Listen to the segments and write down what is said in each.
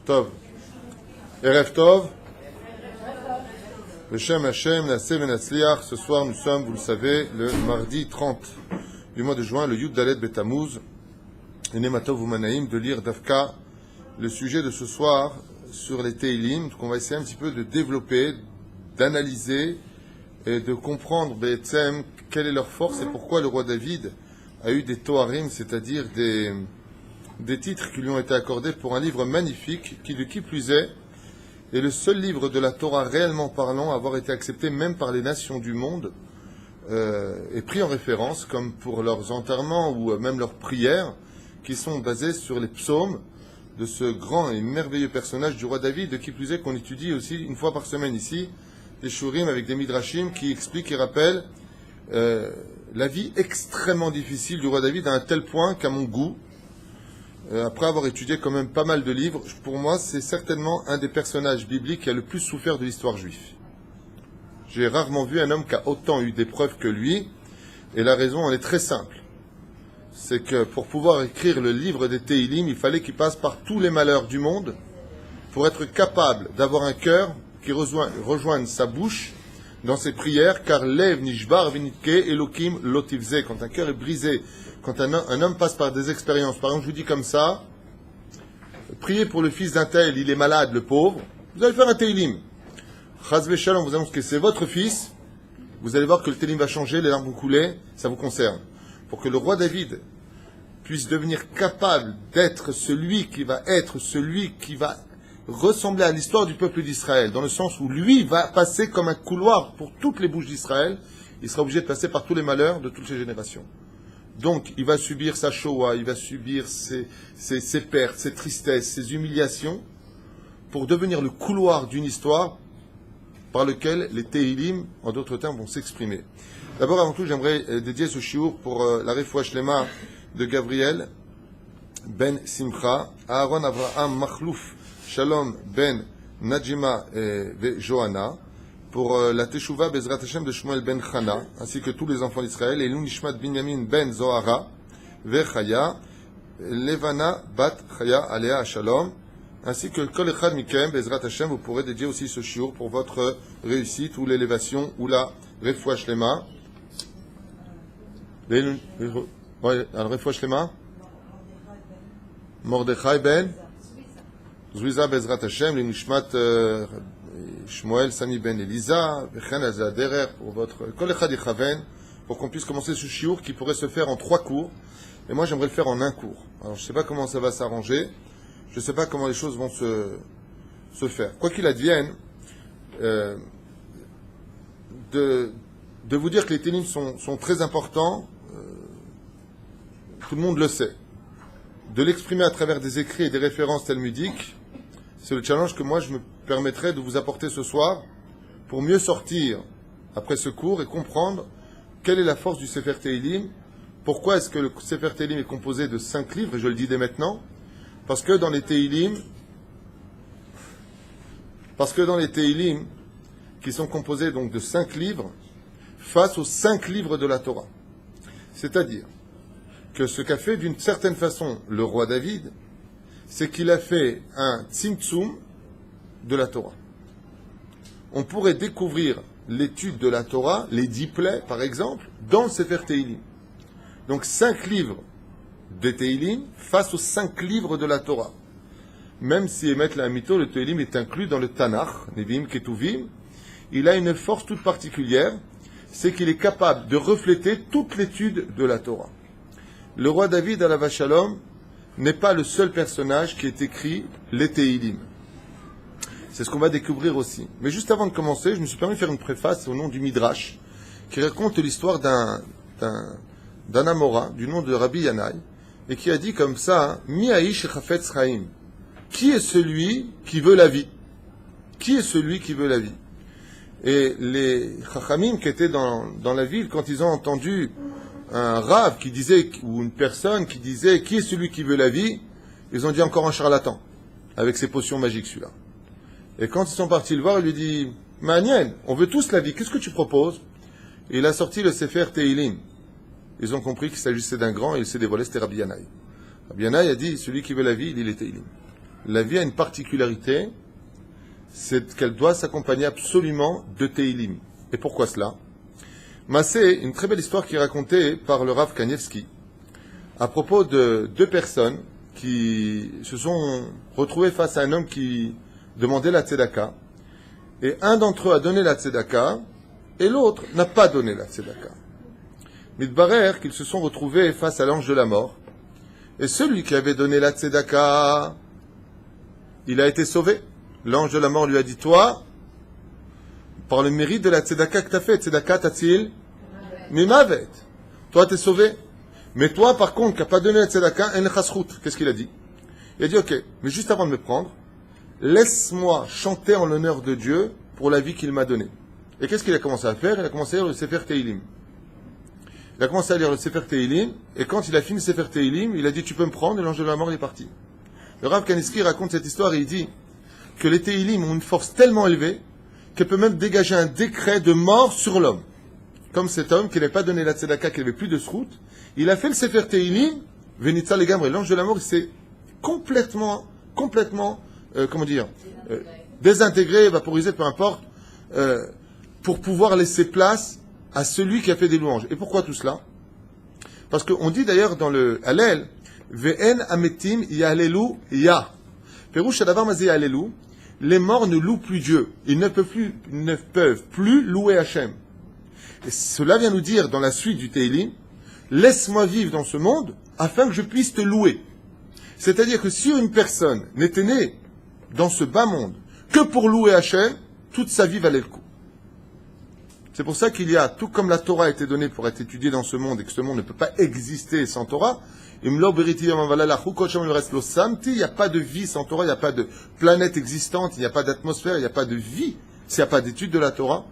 Tov. Erev Tov. Beshem Hashem, Naaseh Venatzliach. Ce soir, nous sommes, vous le savez, le mardi 30 du mois de juin, le Yud Dalet Betamuz. Et Nematov Umanaim, de lire Dafka, le sujet de ce soir sur les Teilim, qu'on va essayer un petit peu de développer, d'analyser et de comprendre Be'etzem, quelle est leur force et pourquoi le roi David a eu des Toharim, c'est-à-dire des titres qui lui ont été accordés pour un livre magnifique qui, de qui plus est le seul livre de la Torah réellement parlant à avoir été accepté même par les nations du monde et pris en référence comme pour leurs enterrements ou même leurs prières qui sont basées sur les psaumes de ce grand et merveilleux personnage du roi David, de qui plus est qu'on étudie aussi une fois par semaine ici des shurim avec des midrashim qui expliquent et rappellent la vie extrêmement difficile du roi David à un tel point qu'à mon goût, après avoir étudié quand même pas mal de livres, pour moi c'est certainement un des personnages bibliques qui a le plus souffert de l'histoire juive. J'ai rarement vu un homme qui a autant eu d'épreuves que lui, et la raison en est très simple. C'est que pour pouvoir écrire le livre des Teilim, il fallait qu'il passe par tous les malheurs du monde pour être capable d'avoir un cœur qui rejoigne sa bouche dans ses prières, car Lev Nishbar Vinitke Elokim Lotivze, quand un cœur est brisé, quand un homme passe par des expériences, par exemple je vous dis comme ça, priez pour le fils d'un tel, il est malade, le pauvre, vous allez faire un Teilim. Chazve Shalom vous annonce que c'est votre fils, vous allez voir que le Teilim va changer, les larmes vont couler, ça vous concerne. Pour que le roi David puisse devenir capable d'être celui qui va ressembler à l'histoire du peuple d'Israël, dans le sens où lui va passer comme un couloir pour toutes les bouches d'Israël, il sera obligé de passer par tous les malheurs de toutes ces générations. Donc, il va subir sa Shoah, il va subir ses pertes, ses tristesses, ses humiliations, pour devenir le couloir d'une histoire par lequel les Teilim, en d'autres termes, vont s'exprimer. D'abord, avant tout, j'aimerais dédier ce shiur pour la Refoua Shlema de Gabriel Ben Simcha, Aaron Avraham Machlouf Shalom Ben Najima et Johanna, pour la Teshuvah Bezrat Hashem de Shmuel Ben Chana, ainsi que tous les enfants d'Israël, et Nishmat Binyamin Ben Zohara, Vechaya, Levana Bat Chaya Alea Shalom, ainsi que Kol Echad Mikem Bezrat Hashem, vous pourrez dédier aussi ce shiur pour votre réussite ou l'élévation ou la Refoua Shlema. Alors Refoua Shlema Mordechai Ben Zouiza Bezrat Hashem, les Nishmat Shmuel Sami Ben Elisa, Bechen Azaderer, pour votre Kol Echad Yichaven, pour qu'on puisse commencer ce shiur qui pourrait se faire en 3 cours. Et moi j'aimerais le faire en 1 cours. Alors je ne sais pas comment ça va s'arranger, je ne sais pas comment les choses vont se faire. Quoi qu'il advienne, de vous dire que les Teilim sont très importants, tout le monde le sait. De l'exprimer à travers des écrits et des références talmudiques, c'est le challenge que moi je me permettrai de vous apporter ce soir pour mieux sortir après ce cours et comprendre quelle est la force du Sefer Teilim, pourquoi est-ce que le Sefer Teilim est composé de 5 livres, et je le dis dès maintenant, parce que dans les Teilim, qui sont composés donc de 5 livres, face aux 5 livres de la Torah. C'est-à-dire que ce qu'a fait d'une certaine façon le roi David, c'est qu'il a fait un tzimtzum de la Torah. On pourrait découvrir l'étude de la Torah, les 10 plaies par exemple, dans le Sefer Teilim. Donc 5 livres de Teilim face aux 5 livres de la Torah. Même si Emet la Amito, le Teilim est inclus dans le Tanakh, Nevim Ketuvim, il a une force toute particulière, c'est qu'il est capable de refléter toute l'étude de la Torah. Le roi David, Alav Shalom, n'est pas le seul personnage qui est écrit les Teilim. C'est ce qu'on va découvrir aussi. Mais juste avant de commencer, je me suis permis de faire une préface au nom du Midrash, qui raconte l'histoire d'un Amora, du nom de Rabbi Yanaï, et qui a dit comme ça, Mi Aish Chafetz Chaim. Qui est celui qui veut la vie? Qui est celui qui veut la vie? Et les Chachamim qui étaient dans la ville, quand ils ont entendu un rave qui disait, ou une personne qui disait qui est celui qui veut la vie, ils ont dit encore un charlatan, avec ses potions magiques celui-là. Et quand ils sont partis le voir, il lui dit Maniel, on veut tous la vie, qu'est-ce que tu proposes? Et il a sorti le Sefer Teilim. Ils ont compris qu'il s'agissait d'un grand et il s'est dévoilé, c'était Rabbi Yanaï. Rabbi Yanaï a dit celui qui veut la vie, il est Teilim. la vie a une particularité, c'est qu'elle doit s'accompagner absolument de Teilim. Et pourquoi cela? C'est une très belle histoire qui est racontée par le Rav Kanievski à propos de deux personnes qui se sont retrouvées face à un homme qui demandait la tzedaka. Et un d'entre eux a donné la tzedaka et l'autre n'a pas donné la tzedaka. Midbarer qu'ils se sont retrouvés face à l'ange de la mort. Et celui qui avait donné la tzedaka, il a été sauvé. L'ange de la mort lui a dit, toi, par le mérite de la tzedaka que tu as fait, tzedaka tatil mimavet. Toi, tu es sauvé. Mais toi, par contre, qui n'as pas donné la tzedaka, en chasrout. Qu'est-ce qu'il a dit? Il a dit, ok, mais juste avant de me prendre, laisse-moi chanter en l'honneur de Dieu pour la vie qu'il m'a donnée. Et qu'est-ce qu'il a commencé à faire? Il a commencé à lire le Sefer Teilim. Il a commencé à lire le Sefer Teilim, et quand il a fini le Sefer Teilim, il a dit, tu peux me prendre, et l'ange de la mort il est parti. Le Rav Kanievski raconte cette histoire et il dit que les Teilim ont une force tellement élevée qu'elle peut même dégager un décret de mort sur l'homme. Comme cet homme qui n'avait pas donné la tzedaka, qui n'avait plus de srout, il a fait le Sefer Teilim, Venitza le Gamre, l'ange de la mort, il s'est complètement, désintégré, vaporisé, peu importe, pour pouvoir laisser place à celui qui a fait des louanges. Et pourquoi tout cela? Parce qu'on dit d'ailleurs dans le Hallel, Ve'en ametim ya'alelu ya. Pérouche adavar mazé ya'alelu, les morts ne louent plus Dieu. Ils ne peuvent plus louer Hachem. Et cela vient nous dire dans la suite du Teilim, laisse-moi vivre dans ce monde afin que je puisse te louer. C'est-à-dire que si une personne n'était née dans ce bas monde que pour louer Hachem, toute sa vie valait le coup. C'est pour ça qu'il y a, tout comme la Torah a été donnée pour être étudiée dans ce monde et que ce monde ne peut pas exister sans Torah, il n'y a pas de vie sans Torah, il n'y a pas de planète existante, il n'y a pas d'atmosphère, il n'y a pas de vie s'il n'y a pas d'étude de la Torah.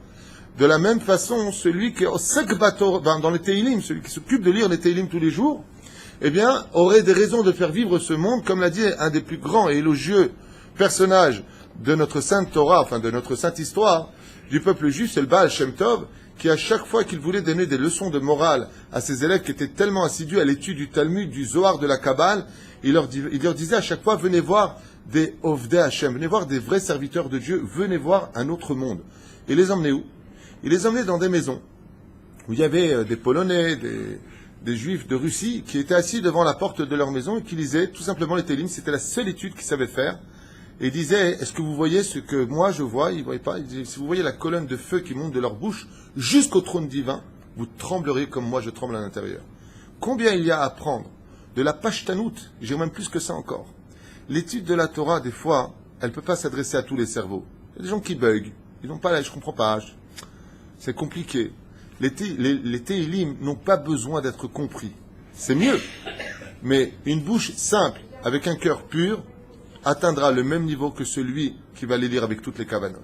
De la même façon, celui qui est dans les Teilim, celui qui s'occupe de lire les Teilim tous les jours, eh bien, aurait des raisons de faire vivre ce monde, comme l'a dit un des plus grands et élogieux personnages de notre sainte Torah, enfin de notre sainte histoire, du peuple juif, c'est le Baal Shem Tov, qui à chaque fois qu'il voulait donner des leçons de morale à ses élèves qui étaient tellement assidus à l'étude du Talmud, du Zohar, de la Kabbale, il leur disait à chaque fois, venez voir des Ovdei Hashem, venez voir des vrais serviteurs de Dieu, venez voir un autre monde. Et les emmenait où? Il les emmenait dans des maisons où il y avait des Polonais, des Juifs de Russie qui étaient assis devant la porte de leur maison et qui lisaient tout simplement les Télim. C'était la seule étude qu'ils savaient faire. Et ils disaient, est-ce que vous voyez ce que moi je vois? Ils ne voyaient pas. Ils disaient, si vous voyez la colonne de feu qui monte de leur bouche jusqu'au trône divin, vous tremblerez comme moi je tremble à l'intérieur. Combien il y a à apprendre de la Pashtanout, j'ai même plus que ça encore. L'étude de la Torah, des fois, elle ne peut pas s'adresser à tous les cerveaux. Il y a des gens qui bug. Ils n'ont pas là, je comprends pas. C'est compliqué. Les Teilim n'ont pas besoin d'être compris. C'est mieux. Mais une bouche simple, avec un cœur pur, atteindra le même niveau que celui qui va les lire avec toutes les kavanotes.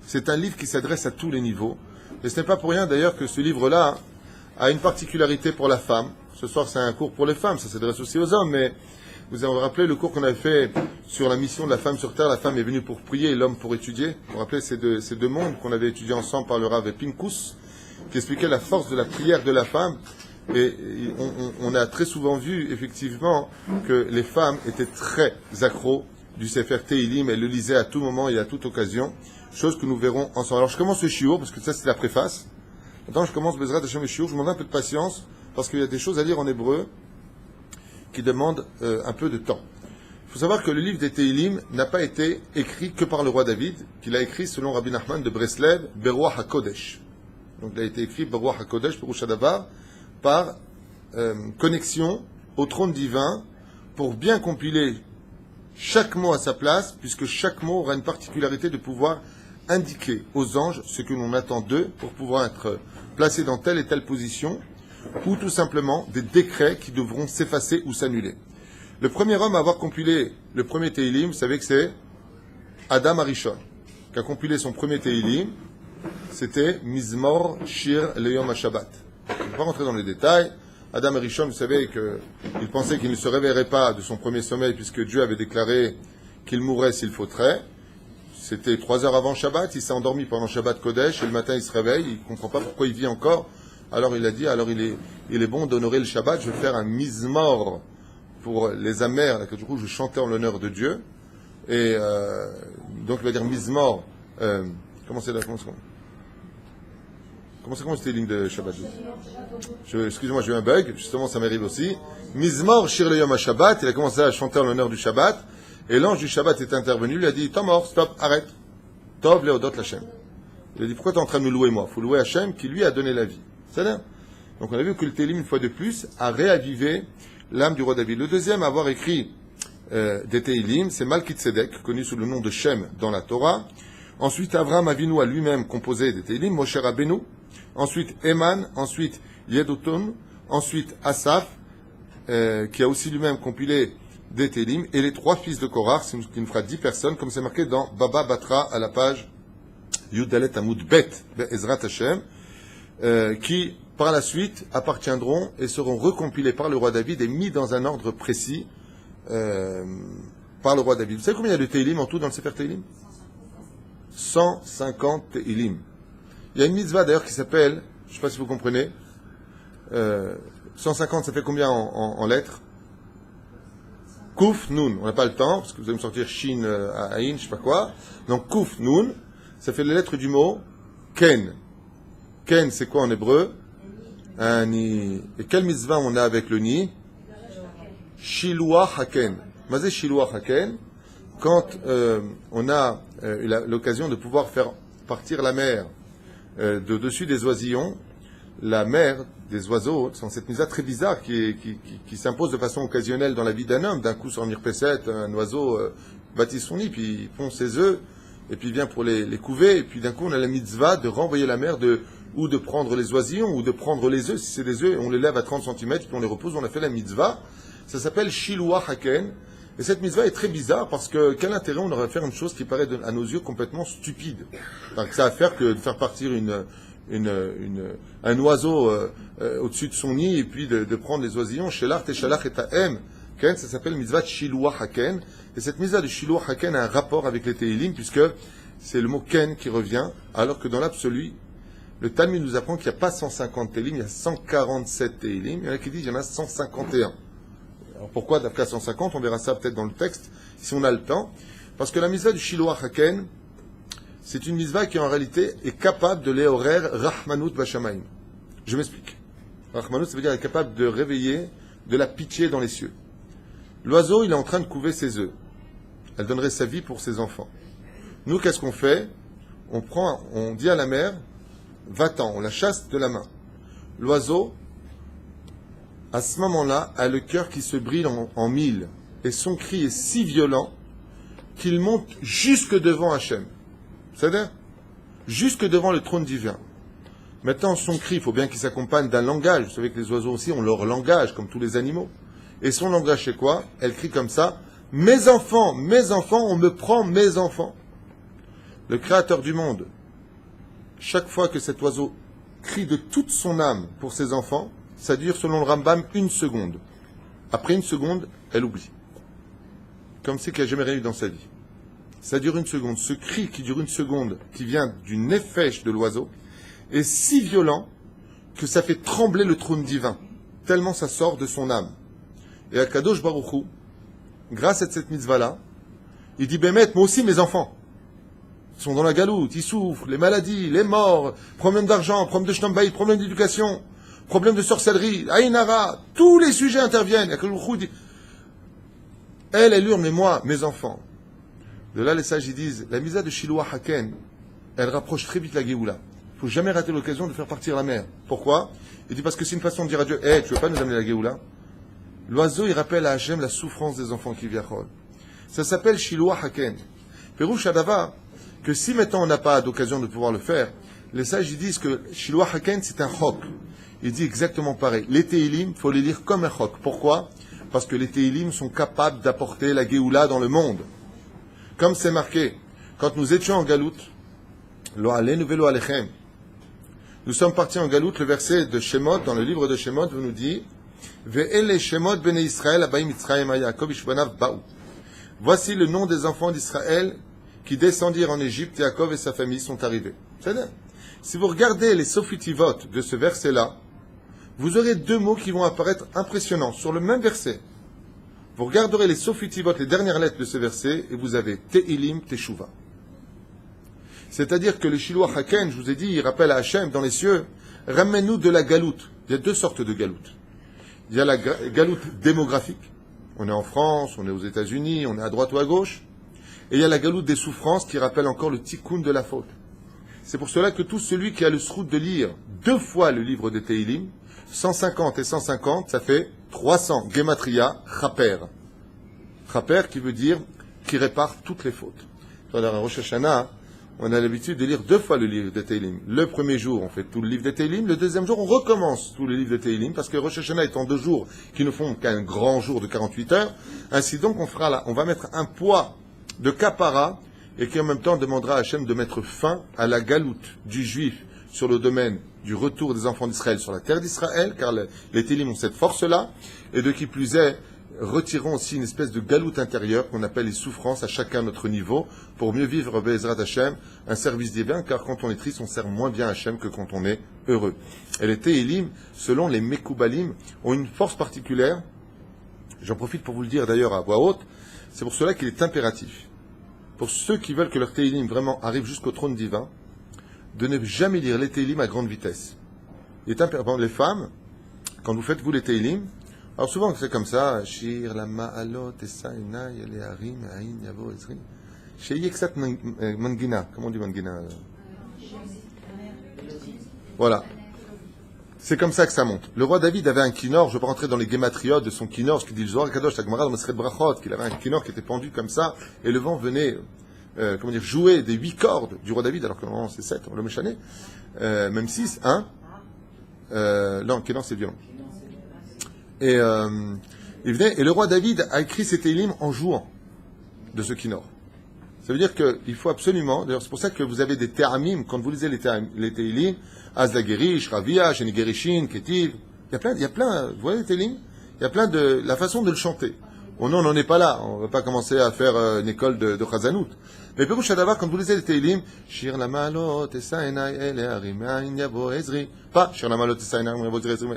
C'est un livre qui s'adresse à tous les niveaux. Et ce n'est pas pour rien d'ailleurs que ce livre-là a une particularité pour la femme. Ce soir, c'est un cours pour les femmes, ça s'adresse aussi aux hommes, mais vous avez rappelé le cours qu'on avait fait sur la mission de la femme sur terre. La femme est venue pour prier et l'homme pour étudier. Vous vous rappelez ces deux mondes qu'on avait étudiés ensemble par le Rav Pinkus, qui expliquait la force de la prière de la femme. Et on a très souvent vu, effectivement, que les femmes étaient très accros du Sefer Teilim. Elles le lisaient à tout moment et à toute occasion. Chose que nous verrons ensemble. Alors je commence le shiur, parce que ça c'est la préface. Maintenant je commence Bezrat Hashem le shiur. Je vous demande un peu de patience, parce qu'il y a des choses à lire en hébreu qui demandent un peu de temps. Il faut savoir que le livre des Teilim n'a pas été écrit que par le roi David, qu'il a écrit, selon Rabbi Nachman de Breslev, Beruach HaKodesh. Donc il a été écrit Beruach HaKodesh, Perush Hadavar, par connexion au trône divin, pour bien compiler chaque mot à sa place, puisque chaque mot aura une particularité de pouvoir indiquer aux anges ce que l'on attend d'eux pour pouvoir être placés dans telle et telle position, ou tout simplement des décrets qui devront s'effacer ou s'annuler. Le premier homme à avoir compilé le premier Teilim, vous savez que c'est Adam Arishon, qui a compilé son premier Teilim, c'était Mizmor Shir Leyom HaShabbat. Je ne vais pas rentrer dans les détails. Adam Arishon, vous savez qu'il pensait qu'il ne se réveillerait pas de son premier sommeil, puisque Dieu avait déclaré qu'il mourrait s'il faudrait. C'était 3 heures avant Shabbat, il s'est endormi pendant Shabbat Kodesh, et le matin il se réveille, il ne comprend pas pourquoi il vit encore. Alors il a dit, il est bon d'honorer le Shabbat, je vais faire un mizmor pour les amers, là, que du coup je chantais en l'honneur de Dieu. Et donc il va dire Mizmor. Comment c'est c'était ligne de Shabbat? Excusez-moi, j'ai eu un bug. Justement, ça m'arrive aussi. Mizmor Shir le Yom HaShabbat. Il a commencé à chanter en l'honneur du Shabbat. Et l'ange du Shabbat est intervenu. Il a dit, t'es mort, stop, arrête. Tov Leodot Hashem. Il a dit, pourquoi tu es en train de me louer moi? Il faut louer Hashem qui lui a donné la vie. C'est-à-dire. Donc on a vu que le Télim, une fois de plus, a réavivé l'âme du roi David. Le deuxième à avoir écrit des Télim, c'est Malkitzedek, connu sous le nom de Shem dans la Torah. Ensuite, Avraham Avinu a lui-même composé des Télim, Moshe Rabbeinu. Ensuite, Eman. Ensuite, Yedoton. Ensuite, Asaph, qui a aussi lui-même compilé des Télim. Et les trois fils de Korach, ce qui nous fera 10 personnes, comme c'est marqué dans Baba Batra à la page Yudalet Amud Bet, Ezrat Hashem, qui, par la suite, appartiendront et seront recompilés par le roi David et mis dans un ordre précis par le roi David. Vous savez combien il y a de Télim en tout dans le Sefer Télim? 150 Télim. Il y a une mitzvah d'ailleurs qui s'appelle, je ne sais pas si vous comprenez, 150 ça fait combien en lettres? Kouf Nun. On n'a pas le temps, parce que vous allez me sortir Shin, Aïn, je ne sais pas quoi. Donc Kouf Nun, ça fait les lettres du mot Ken. Ken, c'est quoi en hébreu? Un ni. Et quelle mitzvah on a avec le ni? Shiluach Haken. Mazé Shiluach Haken. Quand on a l'occasion de pouvoir faire partir la mer de dessus des oisillons, la mer des oiseaux, c'est cette mitzvah très bizarre qui s'impose de façon occasionnelle dans la vie d'un homme. D'un coup, sur Mirpesset, un oiseau bâtit son nid, puis il pond ses œufs, et puis il vient pour les couver, et puis d'un coup, on a la mitzvah de renvoyer la mer ou de prendre les oisillons, ou de prendre les œufs, si c'est des œufs, on les lève à 30 cm, puis on les repose, on a fait la mitzvah. Ça s'appelle Shiluach Haken. Et cette mitzvah est très bizarre parce que quel intérêt on aurait à faire une chose qui paraît à nos yeux complètement stupide. Donc ça a à faire que de faire partir un oiseau au-dessus de son nid et puis de prendre les oisillons. Shelach teshalach et ta'em. Ça s'appelle mitzvah de Shiluach Haken. Et cette mitzvah de Shiluach Haken a un rapport avec les Télim puisque c'est le mot Ken qui revient, alors que dans l'absolu, le Talmud nous apprend qu'il n'y a pas 150 Télim, il y a 147 Télim. Il y en a qui disent qu'il y en a 151. Alors pourquoi d'après 150? On verra ça peut-être dans le texte, si on a le temps. Parce que la mitzvah du Shiluach Haken, c'est une mitzvah qui en réalité est capable de l'éhorer Rahmanut Bashamaim. Je m'explique. Rahmanut, ça veut dire elle est capable de réveiller de la pitié dans les cieux. L'oiseau, il est en train de couver ses œufs. Elle donnerait sa vie pour ses enfants. Nous, qu'est-ce qu'on fait? On dit à la mère, va-t'en, on la chasse de la main. L'oiseau, à ce moment-là, a le cœur qui se brille en mille. Et son cri est si violent qu'il monte jusque devant Hachem. C'est-à-dire, jusque devant le trône divin. Maintenant, son cri, il faut bien qu'il s'accompagne d'un langage. Vous savez que les oiseaux aussi ont leur langage, comme tous les animaux. Et son langage, c'est quoi? Elle crie comme ça, mes enfants, on me prend mes enfants. Le Créateur du monde, chaque fois que cet oiseau crie de toute son âme pour ses enfants, ça dure, selon le Rambam, 1 seconde. Après 1 seconde, elle oublie. Comme c'est qu'elle n'a jamais rien eu dans sa vie. Ça dure 1 seconde. Ce cri qui dure 1 seconde, qui vient du nefesh de l'oiseau, est si violent que ça fait trembler le trône divin, tellement ça sort de son âme. Et Akadosh Baruch Hu, grâce à cette mitzvah-là, il dit, Bémet, moi aussi mes enfants, ils sont dans la galoute, ils souffrent, les maladies, les morts, problèmes d'argent, problèmes de shtambaï, problèmes d'éducation, problèmes de sorcellerie, Aïnara, tous les sujets interviennent. Akadosh Baruch Hu dit, elle hurle, mais moi, mes enfants. De là, les sages, ils disent, la mitzvah de Shiluach Haken, elle rapproche très vite la Géoula. Il ne faut jamais rater l'occasion de faire partir la mer. Pourquoi? Il dit, parce que c'est une façon de dire à Dieu, tu veux pas nous amener la Géoula? L'oiseau, il rappelle à Hachem la souffrance des enfants qui viennent. Ça s'appelle Shiluach Haken. Pérouche Adava, que si maintenant on n'a pas d'occasion de pouvoir le faire, les sages, ils disent que Shiluach Haken, c'est un chok. Il dit exactement pareil. Les Téhilim, il faut les lire comme un chok. Pourquoi? Parce que les Téhilim sont capables d'apporter la Géoula dans le monde. Comme c'est marqué, quand nous étions en galoute, Lo alenu velo alechem, nous sommes partis en galoute, le verset de Shemot, dans le livre de Shemot, vous nous dit, Ve'ele Shemot bene Israël abayim Mitzrayim Yaakov ishbanav ba'u. Voici le nom des enfants d'Israël qui descendirent en Égypte, Yaakov et sa famille sont arrivés. C'est-à-dire, si vous regardez les Sofitivot de ce verset-là, vous aurez 2 mots qui vont apparaître impressionnants sur le même verset. Vous regarderez les Sofitivot, les dernières lettres de ce verset, et vous avez Te'ilim, Teshuva. C'est-à-dire que le Shiloh Haken, je vous ai dit, il rappelle à Hachem dans les cieux, ramène-nous de la galoute. Il y a deux sortes de galoute. Il y a la galoute démographique. On est en France, on est aux États-Unis, on est à droite ou à gauche. Et il y a la galoute des souffrances qui rappelle encore le tikkun de la faute. C'est pour cela que tout celui qui a le srout de lire 2 fois le livre de Tehilim, 150 et 150, ça fait 300. Gematria, Chaper. Chaper qui veut dire qui répare toutes les fautes. Dans la Rosh Hashanah, on a l'habitude de lire 2 fois le livre de Tehilim. Le premier jour, on fait tout le livre de Tehilim. Le deuxième jour, on recommence tout le livre de Tehilim, parce que Rosh Hashanah étant 2 jours qui ne font qu'un grand jour de 48 heures. Ainsi donc, on va mettre un poids de kapara, et qui en même temps demandera à Hachem de mettre fin à la galoute du juif sur le domaine du retour des enfants d'Israël sur la terre d'Israël, car les Télim ont cette force-là, et de qui plus est, retirons aussi une espèce de galoute intérieure qu'on appelle les souffrances à chacun notre niveau, pour mieux vivre Be'ezrat Hachem, un service divin, car quand on est triste, on sert moins bien Hachem que quand on est heureux. Et les Télim, selon les Mekoubalim, ont une force particulière, j'en profite pour vous le dire d'ailleurs à voix haute, c'est pour cela qu'il est impératif, pour ceux qui veulent que leur Télim vraiment arrive jusqu'au trône divin, de ne jamais lire les Télim à grande vitesse. Il est impératif, les femmes, quand vous faites vous les Télim, alors souvent c'est comme ça, Shir, la ma'alot, essa, enay, le harim, aïn, yavo, ezri. Sheyeksat mangina, comment on dit mangina? Voilà. C'est comme ça que ça monte. Le roi David avait un kinor, je ne vais pas rentrer dans les gématriotes de son kinor, ce qu'il dit le Zohar Kadosh, la Gemara, dans Maseret Brachot, qu'il avait un kinor qui était pendu comme ça, et le vent venait, jouer des 8 cordes du roi David, alors que normalement c'est 7, on le méchané, même 6, 1. Non, kinor c'est violent. Et il venait, et le roi David a écrit ses télim en jouant de ce kinor. Ça veut dire qu'il faut absolument, d'ailleurs c'est pour ça que vous avez des théramim, quand vous lisez les télim, Azdagerish, Ravia, Shenigerishin, Ketiv, il y a plein, vous voyez les télim? Il y a plein de, la façon de le chanter. Bon, non, on n'en est pas là, on ne va pas commencer à faire une école de Chazanout. Mais Perouch Shadavar, quand vous lisez les télim, Shir la malot, Essa enay, ele harim, aïn yavo ezri, pas Shir la malot, Essa enay, yavo ezri,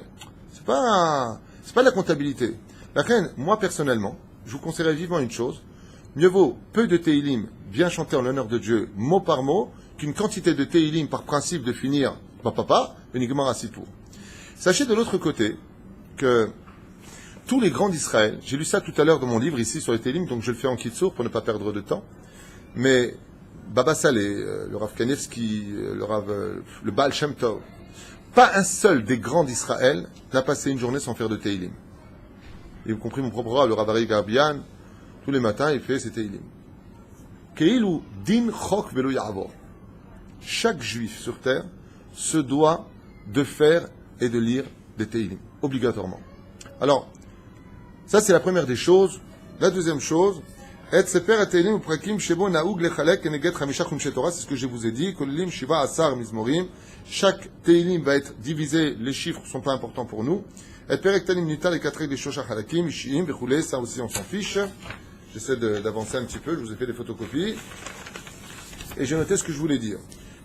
c'est pas la comptabilité. La reine, moi personnellement, je vous conseillerais vivement une chose, mieux vaut peu de télim bien chanter en l'honneur de Dieu, mot par mot, qu'une quantité de télim par principe de finir papa, uniquement à Sipour. Sachez de l'autre côté que tous les grands d'Israël, j'ai lu ça tout à l'heure dans mon livre ici sur les télim, donc je le fais en kitsour pour ne pas perdre de temps, mais Baba Saleh, le Rav Kanevski, le Baal Shem Tov, pas un seul des grands d'Israël n'a passé une journée sans faire de télim. Et vous comprenez mon propre Rav, le Rav Ari Garbian, tous les matins il fait ses télim. Ke'ilu din chok velo ya'avor. Chaque juif sur terre se doit de faire et de lire des télim, obligatoirement. Alors, ça c'est la première des choses. La deuxième chose, et seper télim uprakim shebo naoug lechalek keneget chamisha chumshe Torah, c'est ce que je vous ai dit, kolim shiva asar mizmorim. Chaque télim va être divisé, les chiffres ne sont pas importants pour nous. Et perek télim nita les 4 règles des shosha halakim, ishiim, bechoulé, ça aussi on s'en fiche. J'essaie d'avancer un petit peu, je vous ai fait des photocopies. Et j'ai noté ce que je voulais dire.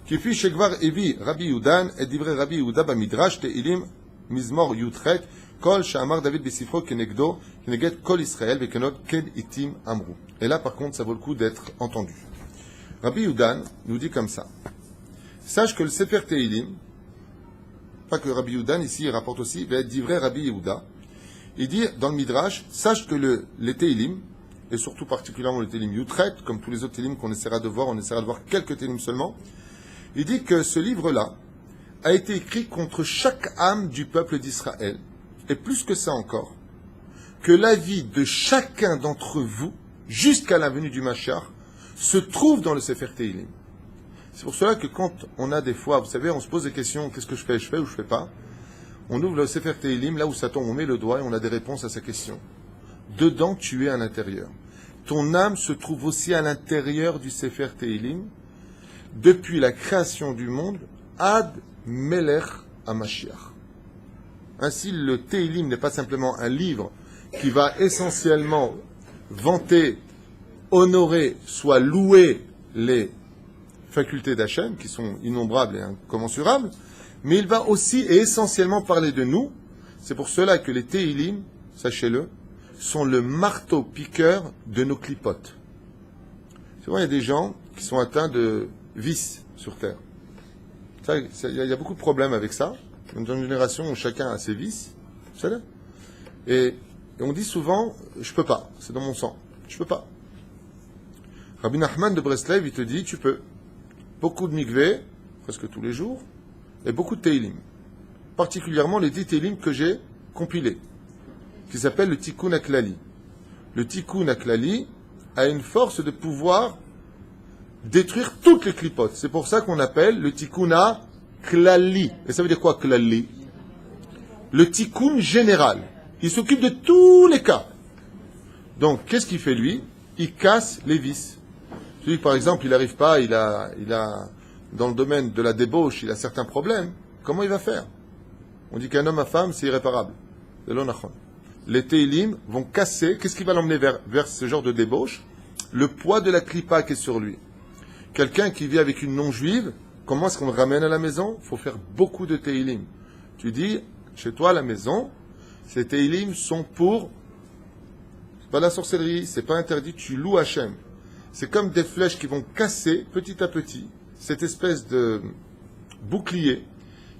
Kifi shekvar evi Rabbi Yudan et divrei Rabbi Yehuda bamidrash teilim mizmor yutchet kol she'amar David besifro kenegdo keneget kol Israël vekenod kel itim amru. Et là par contre ça vaut le coup d'être entendu. Rabbi Yudan nous dit comme ça. Sache que le Sefer Teilim, pas que Rabbi Yudan ici il rapporte aussi, va être divrei Rabbi Yehuda. Il dit dans le midrash, sache que les Teilim, et surtout particulièrement le Télim Yutret, comme tous les autres Télim qu'on essaiera de voir, on essaiera de voir quelques Télim seulement. Il dit que ce livre-là a été écrit contre chaque âme du peuple d'Israël, et plus que ça encore, que la vie de chacun d'entre vous, jusqu'à la venue du Mashiach, se trouve dans le Sefer Teilim. C'est pour cela que quand on a des fois, vous savez, on se pose des questions, qu'est-ce que je fais ou je fais pas, on ouvre le Sefer Teilim, là où ça tombe, on met le doigt et on a des réponses à ces questions. Dedans, tu es à l'intérieur. Ton âme se trouve aussi à l'intérieur du Sefer Teilim, depuis la création du monde, ad melech HaMashiach. Ainsi, le Teilim n'est pas simplement un livre qui va essentiellement vanter, honorer, soit louer les facultés d'Hachem, qui sont innombrables et incommensurables, mais il va aussi et essentiellement parler de nous. C'est pour cela que les Teilim, sachez-le, sont le marteau-piqueur de nos clipotes. Souvent, il y a des gens qui sont atteints de vices sur Terre. Il y a beaucoup de problèmes avec ça. Dans une génération où chacun a ses vices, vous savez. Et on dit souvent, je peux pas, c'est dans mon sang, je peux pas. Rabbi Nachman de Breslev, il te dit, tu peux. Beaucoup de mikveh, presque tous les jours, et beaucoup de teilim. Particulièrement les 10 teilim que j'ai compilés, qui s'appelle le Tikkun Aklali. Le Tikkun Aklali a une force de pouvoir détruire toutes les clipotes. C'est pour ça qu'on appelle le Tikkun Aklali. Et ça veut dire quoi, Klali? Le Tikkun général. Il s'occupe de tous les cas. Donc, qu'est-ce qu'il fait lui? Il casse les vices. Celui, par exemple, il n'arrive pas, il a, dans le domaine de la débauche, il a certains problèmes. Comment il va faire? On dit qu'un homme à femme, c'est irréparable. C'est l'onachon. Les Teilim vont casser, qu'est-ce qui va l'emmener vers ce genre de débauche? Le poids de la clipa qui est sur lui. Quelqu'un qui vit avec une non-juive, comment est-ce qu'on le ramène à la maison? Il faut faire beaucoup de Teilim. Tu dis, chez toi à la maison, ces Teilim sont pour, c'est pas la sorcellerie, c'est pas interdit, tu loues Hachem. C'est comme des flèches qui vont casser petit à petit cette espèce de bouclier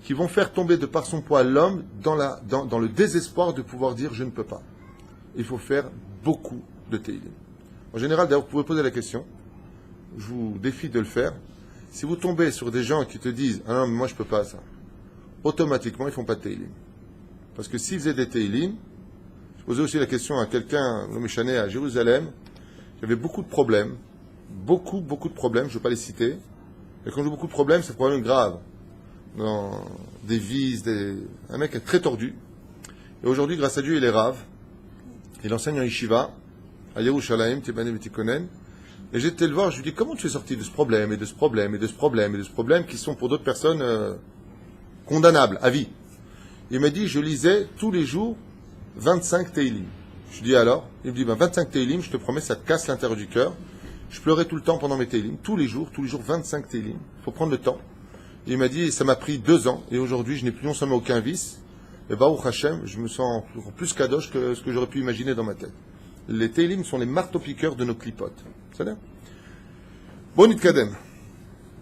qui vont faire tomber de par son poids l'homme dans le désespoir de pouvoir dire je ne peux pas. Il faut faire beaucoup de Teilim. En général, d'ailleurs, vous pouvez poser la question, je vous défie de le faire. Si vous tombez sur des gens qui te disent ah non, mais moi je peux pas ça, automatiquement ils font pas de Teilim. Parce que s'ils faisaient des Teilim, je posais aussi la question à quelqu'un, nommé Chané à Jérusalem, j'avais beaucoup de problèmes, beaucoup de problèmes, je ne vais pas les citer, et quand j'ai beaucoup de problèmes, c'est des problèmes graves. Dans des vices, un mec est très tordu. Et aujourd'hui, grâce à Dieu, il est rave. Il enseigne en yeshiva, à Yerushalayim, Tibanim et Tikonen. Et j'étais le voir, je lui dis, comment tu es sorti de ce problème, et de ce problème, et de ce problème, et de ce problème, qui sont pour d'autres personnes condamnables, à vie. Il m'a dit, je lisais tous les jours 25 Teilim. Je lui dis alors, il me dit, 25 Teilim, je te promets, ça te casse l'intérieur du cœur. Je pleurais tout le temps pendant mes Teilim, tous les jours 25 Teilim. Il faut prendre le temps. Et il m'a dit, ça m'a pris 2 ans, et aujourd'hui, je n'ai plus non seulement aucun vice, et Baruch Hashem, je me sens plus kadosh que ce que j'aurais pu imaginer dans ma tête. Les Teilim sont les marteaux-piqueurs de nos clipotes. C'est ça? Bon Kadem.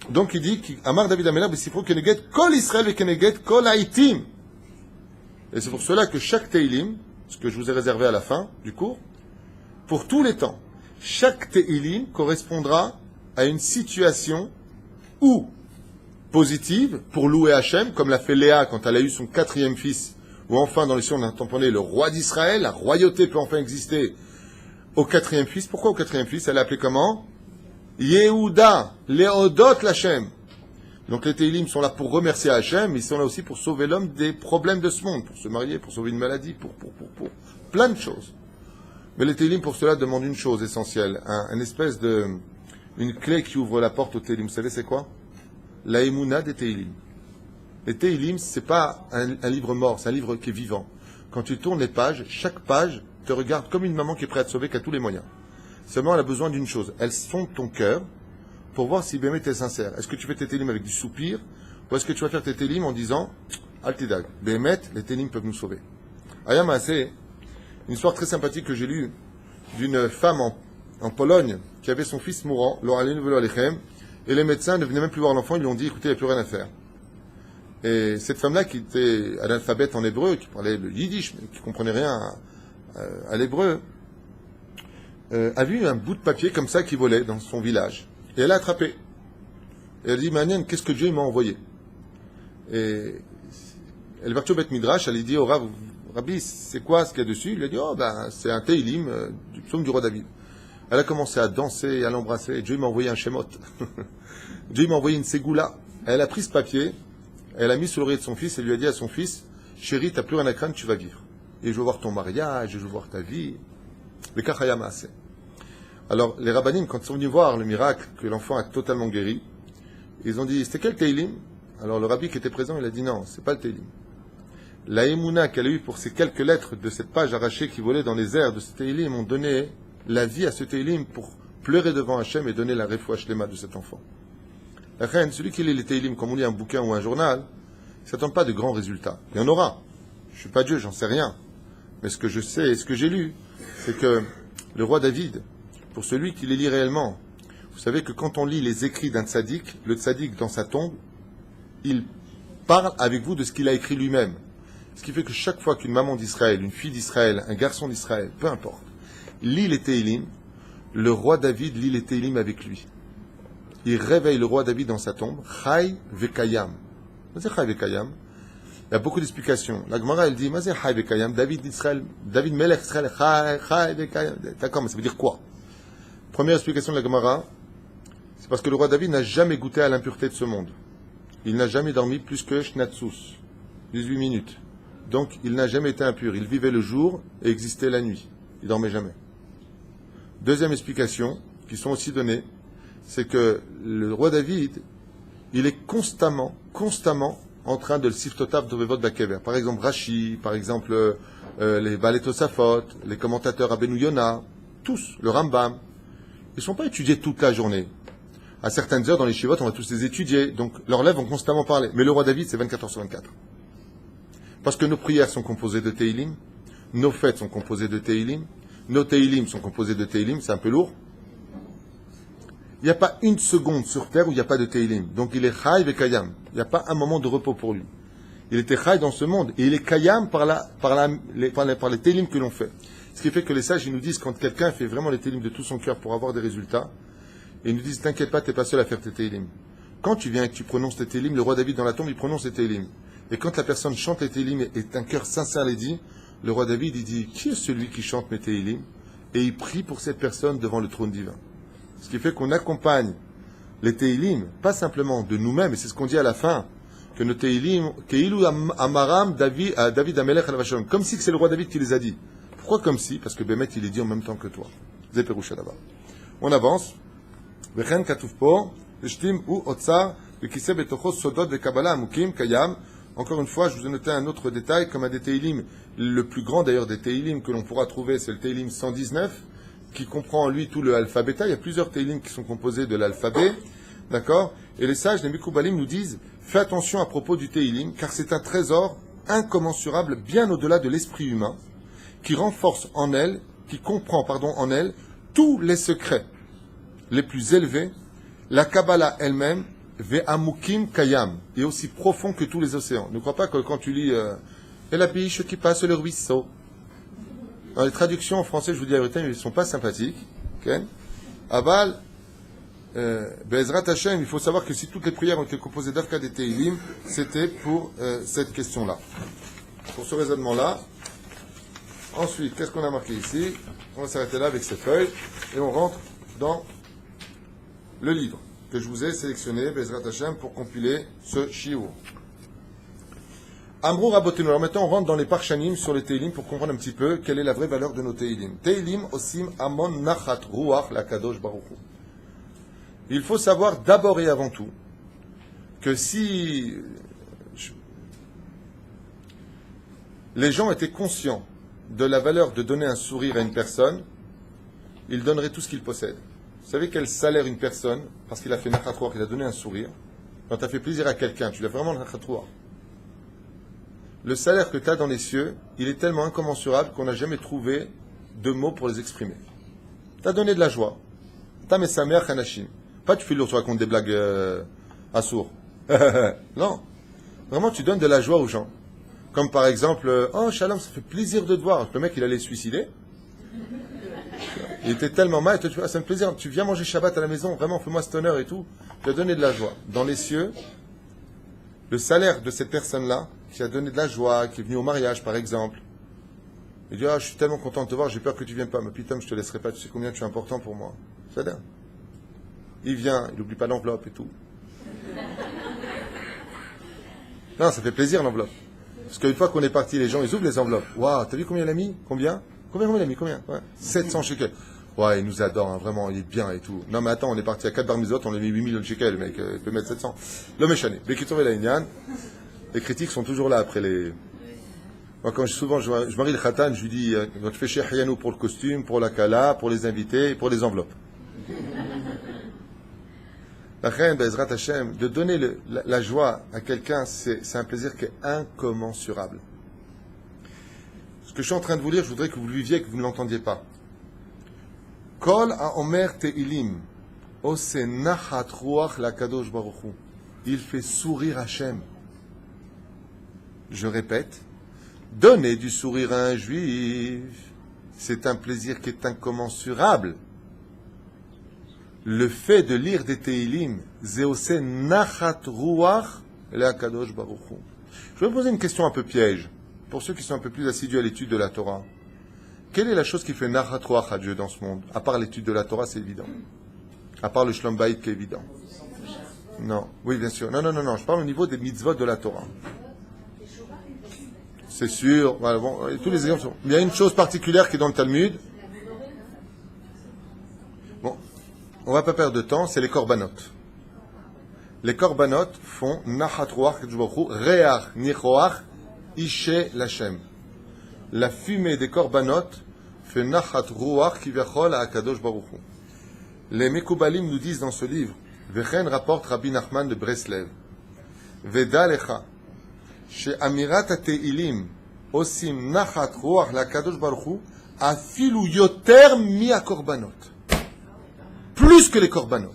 Donc il dit, Amar David Amelach, B'sifro Keneget, Kol Israël et Keneget, Kol Haïtim. Et c'est pour cela que chaque Teilim, ce que je vous ai réservé à la fin du cours, pour tous les temps, chaque Teilim correspondra à une situation ou positive pour louer Hachem, comme l'a fait Léa quand elle a eu son 4e fils, ou enfin dans les cieux on a tamponné le roi d'Israël, la royauté peut enfin exister au 4e fils. Pourquoi au 4e fils? Elle l'a appelé comment? Yehuda, Léodot l'Hachem. Donc les Teilim sont là pour remercier Hachem, mais ils sont là aussi pour sauver l'homme des problèmes de ce monde, pour se marier, pour sauver une maladie, pour plein de choses. Mais les Teilim pour cela demandent une chose essentielle, une espèce de, une clé qui ouvre la porte aux Teilim. Vous savez c'est quoi? La émouna des Teilim. Les Teilim, c'est pas un livre mort, c'est un livre qui est vivant. Quand tu tournes les pages, chaque page te regarde comme une maman qui est prête à te sauver, qui a tous les moyens. Seulement, elle a besoin d'une chose. Elle sonde ton cœur pour voir si Bémet est sincère. Est-ce que tu fais tes Teilim avec du soupir, ou est-ce que tu vas faire tes Teilim en disant Altidag, Bémet, les Teilim peuvent nous sauver. Ayama, c'est une histoire très sympathique que j'ai lue d'une femme en Pologne qui avait son fils mourant, et les médecins ne venaient même plus voir l'enfant, ils lui ont dit écoutez, il n'y a plus rien à faire. Et cette femme-là, qui était analphabète en hébreu, qui parlait le yiddish, mais qui ne comprenait rien à l'hébreu, a vu un bout de papier comme ça qui volait dans son village. Et elle l'a attrapé. Et elle dit Manienne, qu'est-ce que Dieu m'a envoyé? Et elle est partie au Beth Midrash, elle lui dit au Rabbi, c'est quoi ce qu'il y a dessus? Il lui a dit c'est un Teilim du psaume du roi David. Elle a commencé à danser, à l'embrasser, et Dieu m'a envoyé un Shemot. Dieu m'a envoyé une Ségoula. Elle a pris ce papier, elle l'a mis sous l'oreiller de son fils, et lui a dit à son fils, chéri, t'as plus rien à craindre, tu vas vivre. Et je veux voir ton mariage, je veux voir ta vie. Le Kachaya Maaseh. Alors, les rabbinim, quand ils sont venus voir le miracle, que l'enfant a totalement guéri, ils ont dit, c'était quel Teilim? Alors, le rabbi qui était présent, il a dit, non, c'est pas le Teilim. La émouna qu'elle a eue pour ces quelques lettres de cette page arrachée qui volait dans les airs de ce Teilim ont donné la vie à ce Teilim pour pleurer devant Hachem et donner la refoua shlema de cet enfant. La reine, celui qui lit les Teilim, comme on lit un bouquin ou un journal, ne s'attend pas de grands résultats. Il y en aura. Je ne suis pas Dieu, j'en sais rien. Mais ce que je sais et ce que j'ai lu, c'est que le roi David, pour celui qui les lit réellement, vous savez que quand on lit les écrits d'un tzaddik, le tzaddik dans sa tombe, il parle avec vous de ce qu'il a écrit lui-même. Ce qui fait que chaque fois qu'une maman d'Israël, une fille d'Israël, un garçon d'Israël, peu importe, lit les Tehillim, le roi David lit les Tehillim avec lui. Il réveille le roi David dans sa tombe. Chai vekayam. C'est Chai vekayam. Il y a beaucoup d'explications. La Gemara, elle dit, Mazé Chai vekayam, David d'Israël, David Melech Israël, Chai vekayam. D'accord, mais ça veut dire quoi? Première explication de la Gemara, c'est parce que le roi David n'a jamais goûté à l'impureté de ce monde. Il n'a jamais dormi plus que Shnatsus, 18 minutes. Donc, il n'a jamais été impur. Il vivait le jour et existait la nuit. Il dormait jamais. Deuxième explication, qui sont aussi données, c'est que le roi David, il est constamment en train de le siftotav de Vevot Bakever. Par exemple, Rashi, par exemple, les Balei Tosafot, les commentateurs Rabbeinu Yonah, tous, le Rambam, ils ne sont pas étudiés toute la journée. À certaines heures, dans les Shivot, on va tous les étudier. Donc, leurs lèvres vont constamment parler. Mais le roi David, c'est 24 heures sur 24. Parce que nos prières sont composées de Tehillim, nos fêtes sont composées de Tehillim, nos Tehillim sont composés de Tehillim, c'est un peu lourd. Il n'y a pas une seconde sur terre où il n'y a pas de Tehillim. Donc il est Chai et Kayam. Il n'y a pas un moment de repos pour lui. Il était Chai dans ce monde et il est Kayam par les Tehillim que l'on fait. Ce qui fait que les sages, ils nous disent, quand quelqu'un fait vraiment les Tehillim de tout son cœur pour avoir des résultats, et ils nous disent, t'inquiète pas, t'es pas seul à faire tes Tehillim. Quand tu viens et que tu prononces tes Tehillim, le roi David dans la tombe, il prononce tes Tehillim. Et quand la personne chante les Tehillim et un cœur sincère les dit, le roi David, il dit, qui est celui qui chante mes Tehillim? Et il prie pour cette personne devant le trône divin. Ce qui fait qu'on accompagne les Tehillim, pas simplement de nous-mêmes, et c'est ce qu'on dit à la fin, que nos Tehillim, Keilu Amaram David Amelech al-Vashon, comme si c'est le roi David qui les a dit. Pourquoi comme si? Parce que Bémet, il les dit en même temps que toi. Zéperoucha là-bas. On avance. Vechen Katufpo, Shtim ou Otsar, Bekise Betochos Sodot Bekabala Amukim Kayam. Encore une fois, je vous ai noté un autre détail, comme un des Tehillim, le plus grand d'ailleurs des Tehillim que l'on pourra trouver, c'est le Tehillim 119, qui comprend en lui tout le alphabet. Il y a plusieurs Tehillim qui sont composés de l'alphabet, d'accord? Et les sages, les Mikoubalim nous disent, fais attention à propos du Tehillim, car c'est un trésor incommensurable, bien au-delà de l'esprit humain, qui renforce en elle, qui comprend, en elle, tous les secrets les plus élevés, la Kabbalah elle-même, Ve'amukim Kayam, est aussi profond que tous les océans. Ne crois pas que quand tu lis et la biche qui passe le ruisseau. Dans les traductions en français, je vous dis la vérité, ils ne sont pas sympathiques. Okay? Aval, Be'ezrat Hashem, il faut savoir que si toutes les prières ont été composées d'Afka des Tehillim, c'était pour cette question-là. Pour ce raisonnement-là. Ensuite, qu'est-ce qu'on a marqué ici? On va s'arrêter là avec ces feuilles et on rentre dans le livre que je vous ai sélectionné, Bezrat Hashem, pour compiler ce shiur. Amrou Rabotenu. Alors maintenant, on rentre dans les Parshanim sur les Tehillim pour comprendre un petit peu quelle est la vraie valeur de nos Tehillim. Tehillim osim amon nachat ruach la kadosh baruch hu. Il faut savoir d'abord et avant tout que si les gens étaient conscients de la valeur de donner un sourire à une personne, ils donneraient tout ce qu'ils possèdent. Vous savez quel salaire une personne, parce qu'il a fait nachatrouar, il a donné un sourire, quand tu as fait plaisir à quelqu'un, tu l'as vraiment nachatrouar. Le salaire que tu as dans les cieux, il est tellement incommensurable qu'on n'a jamais trouvé de mots pour les exprimer. Tu as donné de la joie. Tu as mis sa mère Hanashim. Pas tu fais lourd, tu racontes des blagues à sourds. Non. Vraiment, tu donnes de la joie aux gens. Comme par exemple, oh Shalom, ça fait plaisir de te voir. Le mec, il allait se suicider. Il était tellement mal, tu vois, ça me fait plaisir. Tu viens manger Shabbat à la maison, vraiment, fais-moi cet honneur et tout. Tu as donné de la joie. Dans les cieux, le salaire de cette personne-là, qui a donné de la joie, qui est venue au mariage, par exemple, il dit, ah, je suis tellement content de te voir, j'ai peur que tu viennes pas. Mais putain, je te laisserai pas, tu sais combien tu es important pour moi. C'est-à-dire, il vient, il n'oublie pas l'enveloppe et tout. Non, ça fait plaisir l'enveloppe. Parce qu'une fois qu'on est parti, les gens, ils ouvrent les enveloppes. Waouh, t'as vu combien il a mis? Combien il a mis? Combien? Ouais. 700 shekels. Ouais, il nous adore, hein, vraiment, il est bien et tout. Non, mais attends, on est parti à 4 bar mitzvot, on a mis 8 millions de shekels, le mec, il peut mettre 700. L'homme est chané. Les critiques sont toujours là après les. Moi, quand je marie le khatan, je lui dis, tu fais chez Hayanou pour le costume, pour la kala, pour les invités, et pour les enveloppes. La reine, Bezrat Hashem, de donner la joie à quelqu'un, c'est un plaisir qui est incommensurable. que je suis en train de vous lire, je voudrais que vous le viviez et que vous ne l'entendiez pas. Kol ha'omer te'ilim, ose nachat ruach lakadosh baruch hu. Il fait sourire Hachem. Je répète, donner du sourire à un juif, c'est un plaisir qui est incommensurable. Le fait de lire des Teilim, zeose nachat ruach lakadosh baruch hu. Je vais vous poser une question un peu piège, pour ceux qui sont un peu plus assidus à l'étude de la Torah. Quelle est la chose qui fait nachat ruach à Dieu dans ce monde? À part l'étude de la Torah, c'est évident. À part le shlom bayit qui est évident. Non, oui, bien sûr. Non. Je parle au niveau des mitzvot de la Torah. C'est sûr. Voilà, bon, tous les exemples sont. Il y a une chose particulière qui est dans le Talmud. Bon, on va pas perdre de temps, c'est les korbanot. Les korbanot font nachat ruach reach nichoach ishe lachem. La fumée des korbanot fait nachat ruach kivyachol à Akadosh Baruch Hu. Les Mekoubalim nous disent dans ce livre, Vechen rapporte Rabbi Nachman de Breslev, Veda lecha, she amirat ha-te'ilim osim nachat ruach l'Akadosh Baruch Hu, afilu yoter mi ha-korbanot. Plus que les korbanot.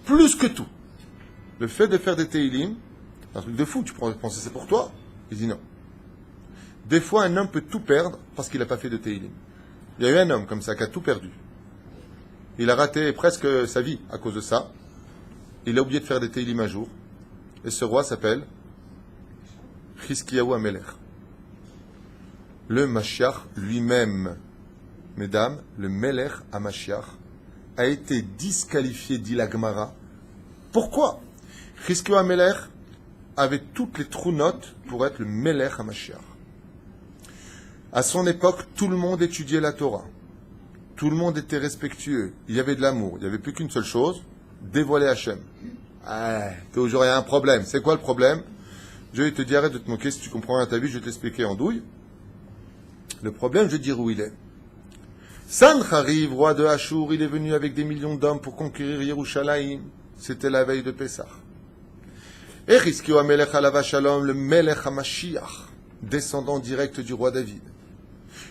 Plus que tout. Le fait de faire des te'ilim, c'est un truc de fou, tu pourrais penser c'est pour toi. Il dit non. Des fois, un homme peut tout perdre parce qu'il n'a pas fait de te'ilim. Il y a eu un homme comme ça qui a tout perdu. Il a raté presque sa vie à cause de ça. Il a oublié de faire des Teilim un jour. Et ce roi s'appelle Chizkiyahu HaMelech. Le Mashiach lui-même, mesdames, le Melech HaMashiach, a été disqualifié, dit la Gemara. Pourquoi? Chizkiyahu HaMelech avait toutes les trounotes pour être le Melech HaMashiach. À son époque, tout le monde étudiait la Torah. Tout le monde était respectueux. Il y avait de l'amour. Il n'y avait plus qu'une seule chose, dévoiler Hachem. Toujours il y a un problème. C'est quoi le problème? Dieu te dit arrête de te moquer, si tu comprends rien à ta vie, je vais t'expliquer en douille. Le problème, je vais te dire où il est. Sanchariv, roi de Hachour, il est venu avec des millions d'hommes pour conquérir Yerushalayim. C'était la veille de Pessah. Et Chizkiyahu HaMelech alav shalom, le Melech HaMashiach, descendant direct du roi David.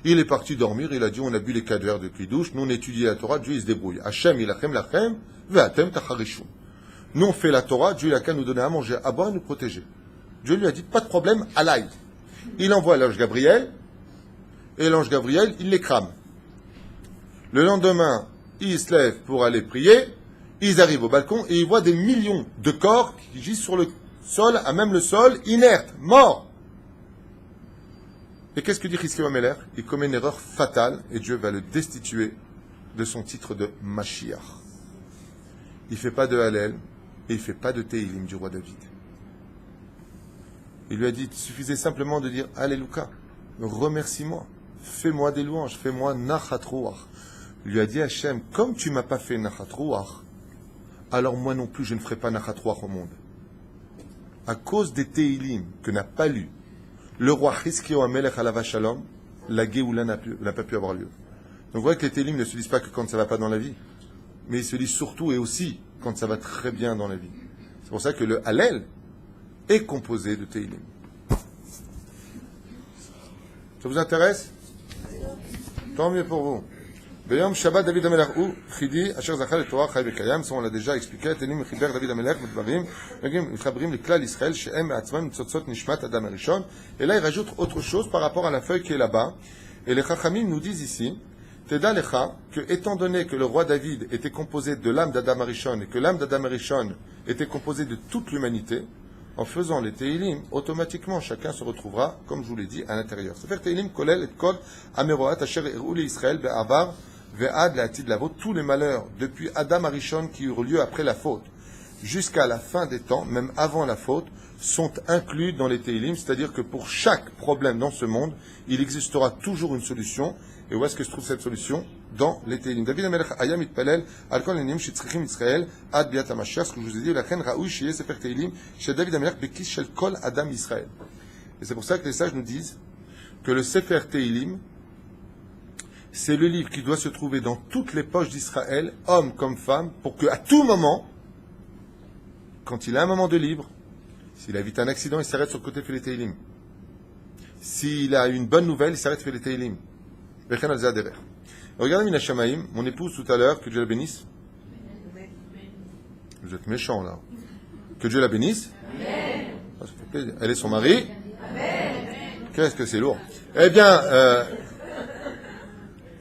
Il est parti dormir, il a dit, on a bu les 4 verres de Kiddush, nous on étudie la Torah, Dieu il se débrouille. Hachem ilachem lachem, ve'atem tacharishum. Nous on fait la Torah, Dieu il a qu'à nous donner à manger, à boire, à nous protéger. Dieu lui a dit, pas de problème, alaï. Il envoie l'ange Gabriel, et l'ange Gabriel, il les crame. Le lendemain, ils se lèvent pour aller prier, ils arrivent au balcon, et ils voient des millions de corps qui gisent sur le sol, à même le sol, inertes, morts. Et qu'est-ce que dit Chizkiyahu HaMelech? Il commet une erreur fatale et Dieu va le destituer de son titre de Mashiach. Il ne fait pas de Hallel et il ne fait pas de Teilim du roi David. Il lui a dit, il suffisait simplement de dire Alléluia, remercie-moi, fais-moi des louanges, fais-moi Nachat Ruach. Il lui a dit Hachem, comme tu ne m'as pas fait Nachat Ruach, alors moi non plus je ne ferai pas Nachat Ruach au monde. À cause des Teilim que n'a pas lu le roi Chizkiyahu HaMelech alav shalom, la Géoula n'a pas pu avoir lieu. Donc vous voyez que les Télim ne se lisent pas que quand ça ne va pas dans la vie, mais ils se lisent surtout et aussi quand ça va très bien dans la vie. C'est pour ça que le Hallel est composé de Télim. Ça vous intéresse? Tant mieux pour vous. Beyom Shabbat David HaMelech ou Chidi, Asher Zachal et Torah Chai Vekayam, ça on l'a déjà expliqué, Télim Chiber David HaMelech, Medvarim, Mechabrim le Klal Israël, Shehem Atzman Tzotzot Nishmat Adam Arishon. Et là il rajoute autre chose par rapport à la feuille qui est là-bas. Et les Chachamim nous disent ici, Teda Lecha, que étant donné que le roi David était composé de l'âme d'Adam Arishon et que l'âme d'Adam Arishon était composée de toute l'humanité, en faisant les Teilim, automatiquement chacun se retrouvera, comme je vous l'ai dit, à l'intérieur. C'est faire Teilim Kolel et Kol Ameroat Asher Erul Israël Be'avar Ve'ad La'atid Lavot, tous les malheurs depuis Adam Arishon qui eurent lieu après la faute jusqu'à la fin des temps, même avant la faute, sont inclus dans les Teilim, c'est-à-dire que pour chaque problème dans ce monde, il existera toujours une solution. Et où est-ce que se trouve cette solution? Dans les Teilim. David HaMelech ayam itpalel al kol hanim shetzrichim Israël ad biat hamashiach, ce que je vous ai dit, lachen raoui sheyeh sefer Teilim chez David HaMelech bekis shel kol adam Israël. Et c'est pour ça que les sages nous disent que le sefer Teilim, c'est le livre qui doit se trouver dans toutes les poches d'Israël, hommes comme femmes, pour qu'à tout moment, quand il a un moment de libre, s'il évite un accident, il s'arrête sur le côté fait les Teilim. s'il a une bonne nouvelle, il s'arrête de faire les Teilim. Regardez Mina Shamaim, mon épouse tout à l'heure, que Dieu la bénisse. Vous êtes méchants là. Que Dieu la bénisse. Elle est son mari. Qu'est-ce que c'est lourd. Eh bien,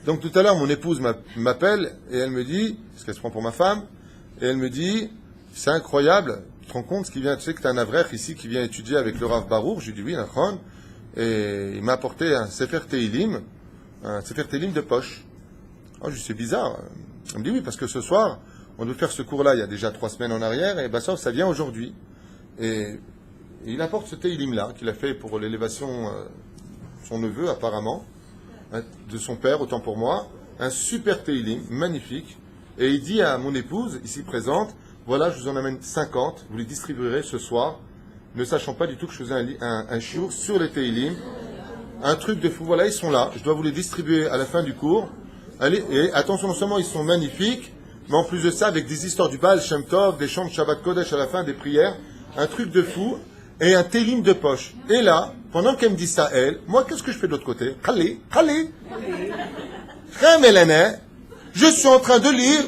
donc tout à l'heure, mon épouse m'appelle et elle me dit, parce qu'elle se prend pour ma femme, et elle me dit, c'est incroyable, tu te rends compte, tu sais que tu as un avrech ici qui vient étudier avec le Rav Baruch. Je lui dis oui, Nachon, et il m'a apporté un Sefer Teilim de poche. Oh, je dis c'est bizarre. Elle me dit oui, parce que ce soir, on devait faire ce cours-là il y a déjà 3 semaines en arrière, et ça vient aujourd'hui. Et il apporte ce Teilim-là, qu'il a fait pour l'élévation de son neveu, apparemment, de son père, autant pour moi, un super Teilim, magnifique, et il dit à mon épouse, ici présente, voilà, je vous en amène 50, vous les distribuerez ce soir, ne sachant pas du tout que je faisais un shiur sur les Teilim, un truc de fou, voilà, ils sont là, je dois vous les distribuer à la fin du cours. Allez, et attention, non seulement ils sont magnifiques, mais en plus de ça, avec des histoires du Baal Shem Tov, des chants de Shabbat Kodesh à la fin, des prières, un truc de fou, et un Teilim de poche. Et là, pendant qu'elle me dit ça, elle, moi, qu'est-ce que je fais de l'autre côté? Khalé, je suis en train de lire,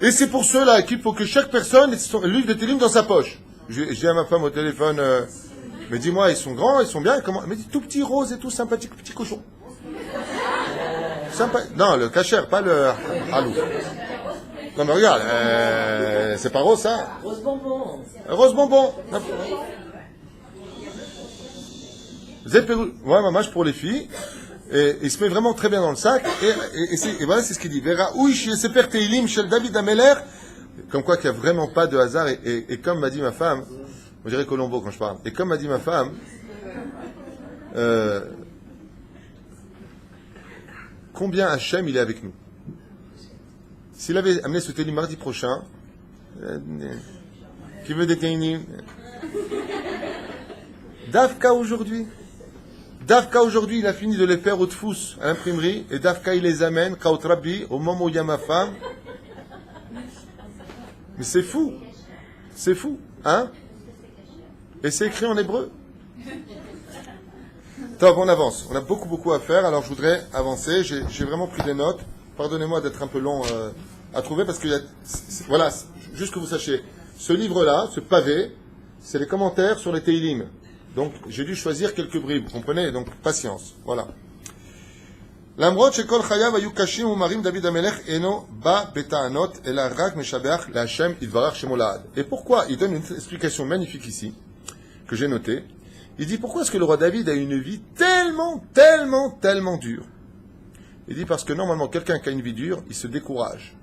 et c'est pour cela qu'il faut que chaque personne lise le Teilim dans sa poche. J'ai à ma femme au téléphone, mais dis-moi, ils sont grands, ils sont bien, comment? Elle me dit tout petit rose et tout sympathique, petit cochon. Non, le cachère, pas le halou. Non mais regarde, c'est pas rose ça? Rose bonbon. Rose bonbon. Ouais, mamage pour les filles. Et il se met vraiment très bien dans le sac. Et voilà, c'est ce qu'il dit. Vera ouish sefer teilim shel David Ameler. Comme quoi qu'il n'y a vraiment pas de hasard. Et comme m'a dit ma femme, je dirais Colombo quand je parle. Et comme m'a dit ma femme, combien Hachem il est avec nous. S'il avait amené ce teilim mardi prochain, qui veut des teilim, Davka aujourd'hui, il a fini de les faire au Tfous, à l'imprimerie, et Davka, il les amène, Kaot Rabbi, au moment où il y a ma femme. Mais c'est fou, hein? Et c'est écrit en hébreu. Top, on avance. On a beaucoup à faire, alors je voudrais avancer. J'ai vraiment pris des notes. Pardonnez-moi d'être un peu long à trouver, parce que voilà, juste que vous sachiez, ce livre-là, ce pavé, c'est les commentaires sur les Teilim. Donc, j'ai dû choisir quelques bribes, vous comprenez? Donc, patience. Voilà. L'amrot shekol chayav ayu kashim umarim David Amelech eno ba beta'anot ela rak meshabeach la'Hashem idvarach shemo la'ad. Et pourquoi? Il donne une explication magnifique ici, que j'ai notée. Il dit, pourquoi est-ce que le roi David a une vie tellement dure? Il dit, parce que normalement, quelqu'un qui a une vie dure, il se décourage.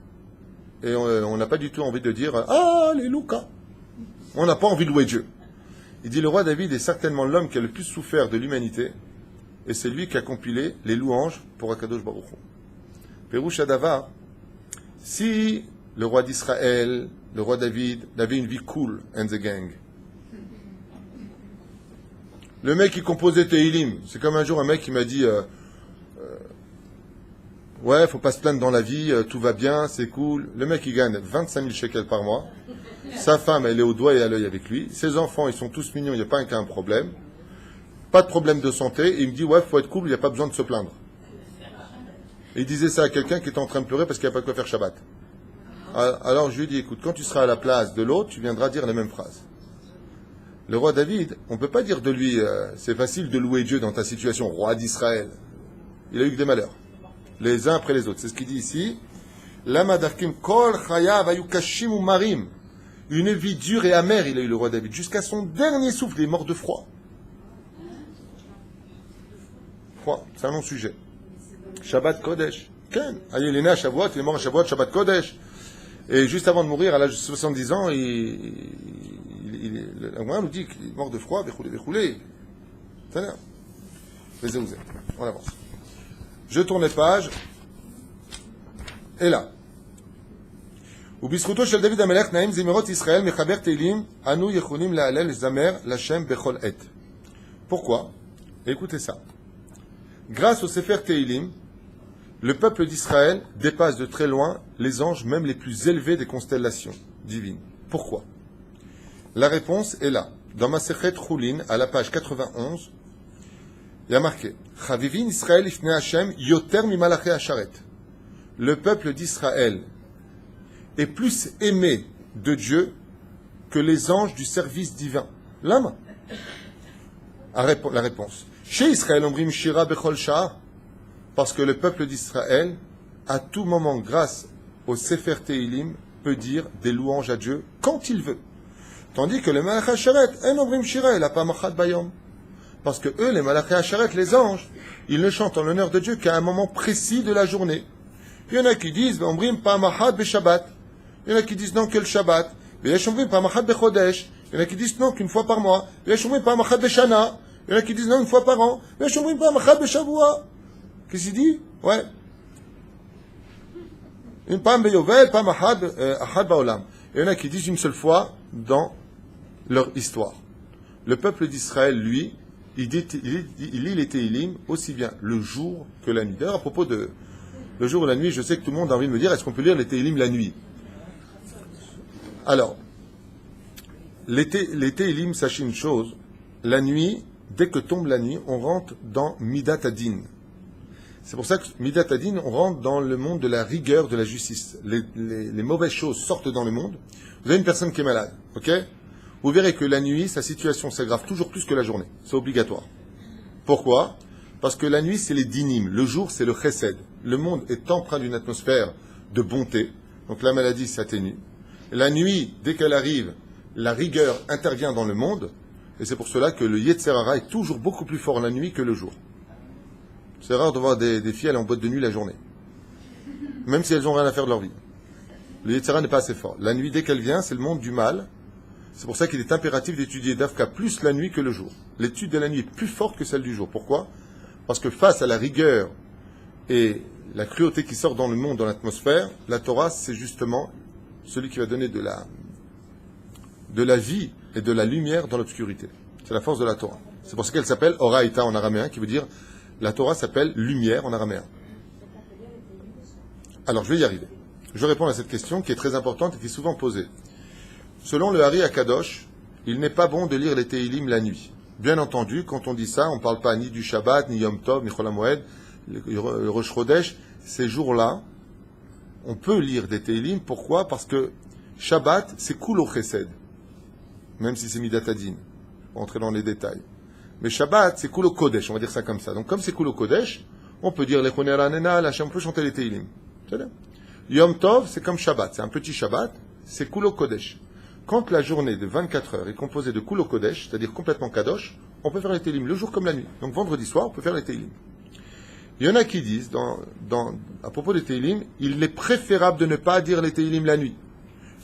Et on n'a pas du tout envie de dire, alléluia. On n'a pas envie de louer Dieu. Il dit, le roi David est certainement l'homme qui a le plus souffert de l'humanité, et c'est lui qui a compilé les louanges pour Akadosh Baruch Hu. Pérouche Adavar, si le roi d'Israël, le roi David, avait une vie cool and the gang, le mec qui composait Teilim, c'est comme un jour un mec qui m'a dit, ouais, faut pas se plaindre dans la vie, tout va bien, c'est cool. Le mec il gagne 25 000 shekels par mois. Sa femme, elle est au doigt et à l'œil avec lui. Ses enfants, ils sont tous mignons, il n'y a pas un cas un problème. Pas de problème de santé. Et il me dit, ouais, faut être cool, il n'y a pas besoin de se plaindre. Et il disait ça à quelqu'un qui était en train de pleurer parce qu'il n'y a pas de quoi faire Shabbat. Alors je lui ai dit, écoute, quand tu seras à la place de l'autre, tu viendras dire les mêmes phrases. Le roi David, on ne peut pas dire de lui, c'est facile de louer Dieu dans ta situation, roi d'Israël. Il a eu que des malheurs. Les uns après les autres. C'est ce qu'il dit ici. Lama darkim kol chayav ayu kashim umarim. Une vie dure et amère, il a eu le roi David. Jusqu'à son dernier souffle, il est mort de froid. Froid, c'est un long sujet. Shabbat Kodesh. Ken. Il est né à Shavuot, il est mort à Shavuot, Shabbat Kodesh. Et juste avant de mourir, à l'âge de 70 ans, le Gemara nous dit qu'il est mort de froid, véchoulé. C'est bien. On avance. Je tourne les pages. Et là. ובזכותו של דוד המלך נעים זמירות ישראל מחבר תהילים אנו יכולים להלל לזמר לשם בכל עת. Pourquoi? Écoutez ça. Grâce au Sefer Teilim, le peuple d'Israël dépasse de très loin les anges, même les plus élevés des constellations divines. Pourquoi? La réponse est là. Dans Masechet Choulin, à la page 91, Il y a marqué Chavivin Israël ifnei Hashem yoter mimalaché Hasharet. Le peuple d'Israël est plus aimé de Dieu que les anges du service divin. Lama. La réponse. Chez Israël, on brime Shira Bechol Shah, parce que le peuple d'Israël, à tout moment, grâce au Sefer Teilim, peut dire des louanges à Dieu quand il veut. Tandis que les Malachei Hasharet, on brime Shira, il n'a pas Machat Bayom. Parce que eux, les Malachei Hasharet, les anges, ils ne chantent en l'honneur de Dieu qu'à un moment précis de la journée. Il y en a qui disent, on brime pas Machat Beshabbat. Il y en a qui disent non que le Shabbat. Il y en a qui disent non qu'une fois par mois. Il y en a qui disent non une fois par an. Qu'est-ce qu'il dit? Ouais. Une pam beyovel, pam ahad baolam. Il y en a qui disent une seule fois dans leur histoire. Le peuple d'Israël, lui, il lit les Teilim aussi bien le jour que la nuit. D'ailleurs, à propos de le jour ou la nuit, je sais que tout le monde a envie de me dire, est-ce qu'on peut lire les Teilim la nuit? Alors, les Teilim, sachez une chose, la nuit, dès que tombe la nuit, on rentre dans Midat Adin. C'est pour ça que Midat Adin, on rentre dans le monde de la rigueur, de la justice. Les mauvaises choses sortent dans le monde. Vous avez une personne qui est malade, ok? Vous verrez que la nuit, sa situation s'aggrave toujours plus que la journée. C'est obligatoire. Pourquoi? Parce que la nuit, c'est les dinim. Le jour, c'est le chesed. Le monde est empreint d'une atmosphère de bonté. Donc la maladie s'atténue. La nuit, dès qu'elle arrive, la rigueur intervient dans le monde, et c'est pour cela que le Yetzer Hara est toujours beaucoup plus fort la nuit que le jour. C'est rare de voir des filles aller en boîte de nuit la journée, même si elles n'ont rien à faire de leur vie. Le Yetzer Hara n'est pas assez fort. La nuit, dès qu'elle vient, c'est le monde du mal. C'est pour ça qu'il est impératif d'étudier Dafka plus la nuit que le jour. L'étude de la nuit est plus forte que celle du jour. Pourquoi? Parce que face à la rigueur et la cruauté qui sort dans le monde, dans l'atmosphère, la Torah, c'est justement celui qui va donner de la vie et de la lumière dans l'obscurité. C'est la force de la Torah. C'est pour ça qu'elle s'appelle Oraïta en araméen, qui veut dire la Torah s'appelle lumière en araméen. Alors, je vais y arriver. Je réponds à cette question qui est très importante et qui est souvent posée. Selon le Hari Akadosh, il n'est pas bon de lire les Teilim la nuit. Bien entendu, quand on dit ça, on ne parle pas ni du Shabbat, ni Yom Tov, ni Chol HaMoed, le Rosh Chodesh. Ces jours-là, on peut lire des Teilim. Pourquoi? Parce que Shabbat, c'est Kulo Chesed. Même si c'est Midat Adin. On va entrer dans les détails. Mais Shabbat, c'est Kulo Kodesh. On va dire ça comme ça. Donc, comme c'est Kulo Kodesh, on peut dire Lechoner Anena, on peut chanter les Teilim. Yom Tov, c'est comme Shabbat. C'est un petit Shabbat. C'est Kulo Kodesh. Quand la journée de 24 heures est composée de Kulo Kodesh, c'est-à-dire complètement Kadosh, on peut faire les Teilim le jour comme la nuit. Donc, vendredi soir, on peut faire les Teilim. Il y en a qui disent, à propos des Teilim, il est préférable de ne pas dire les Teilim la nuit.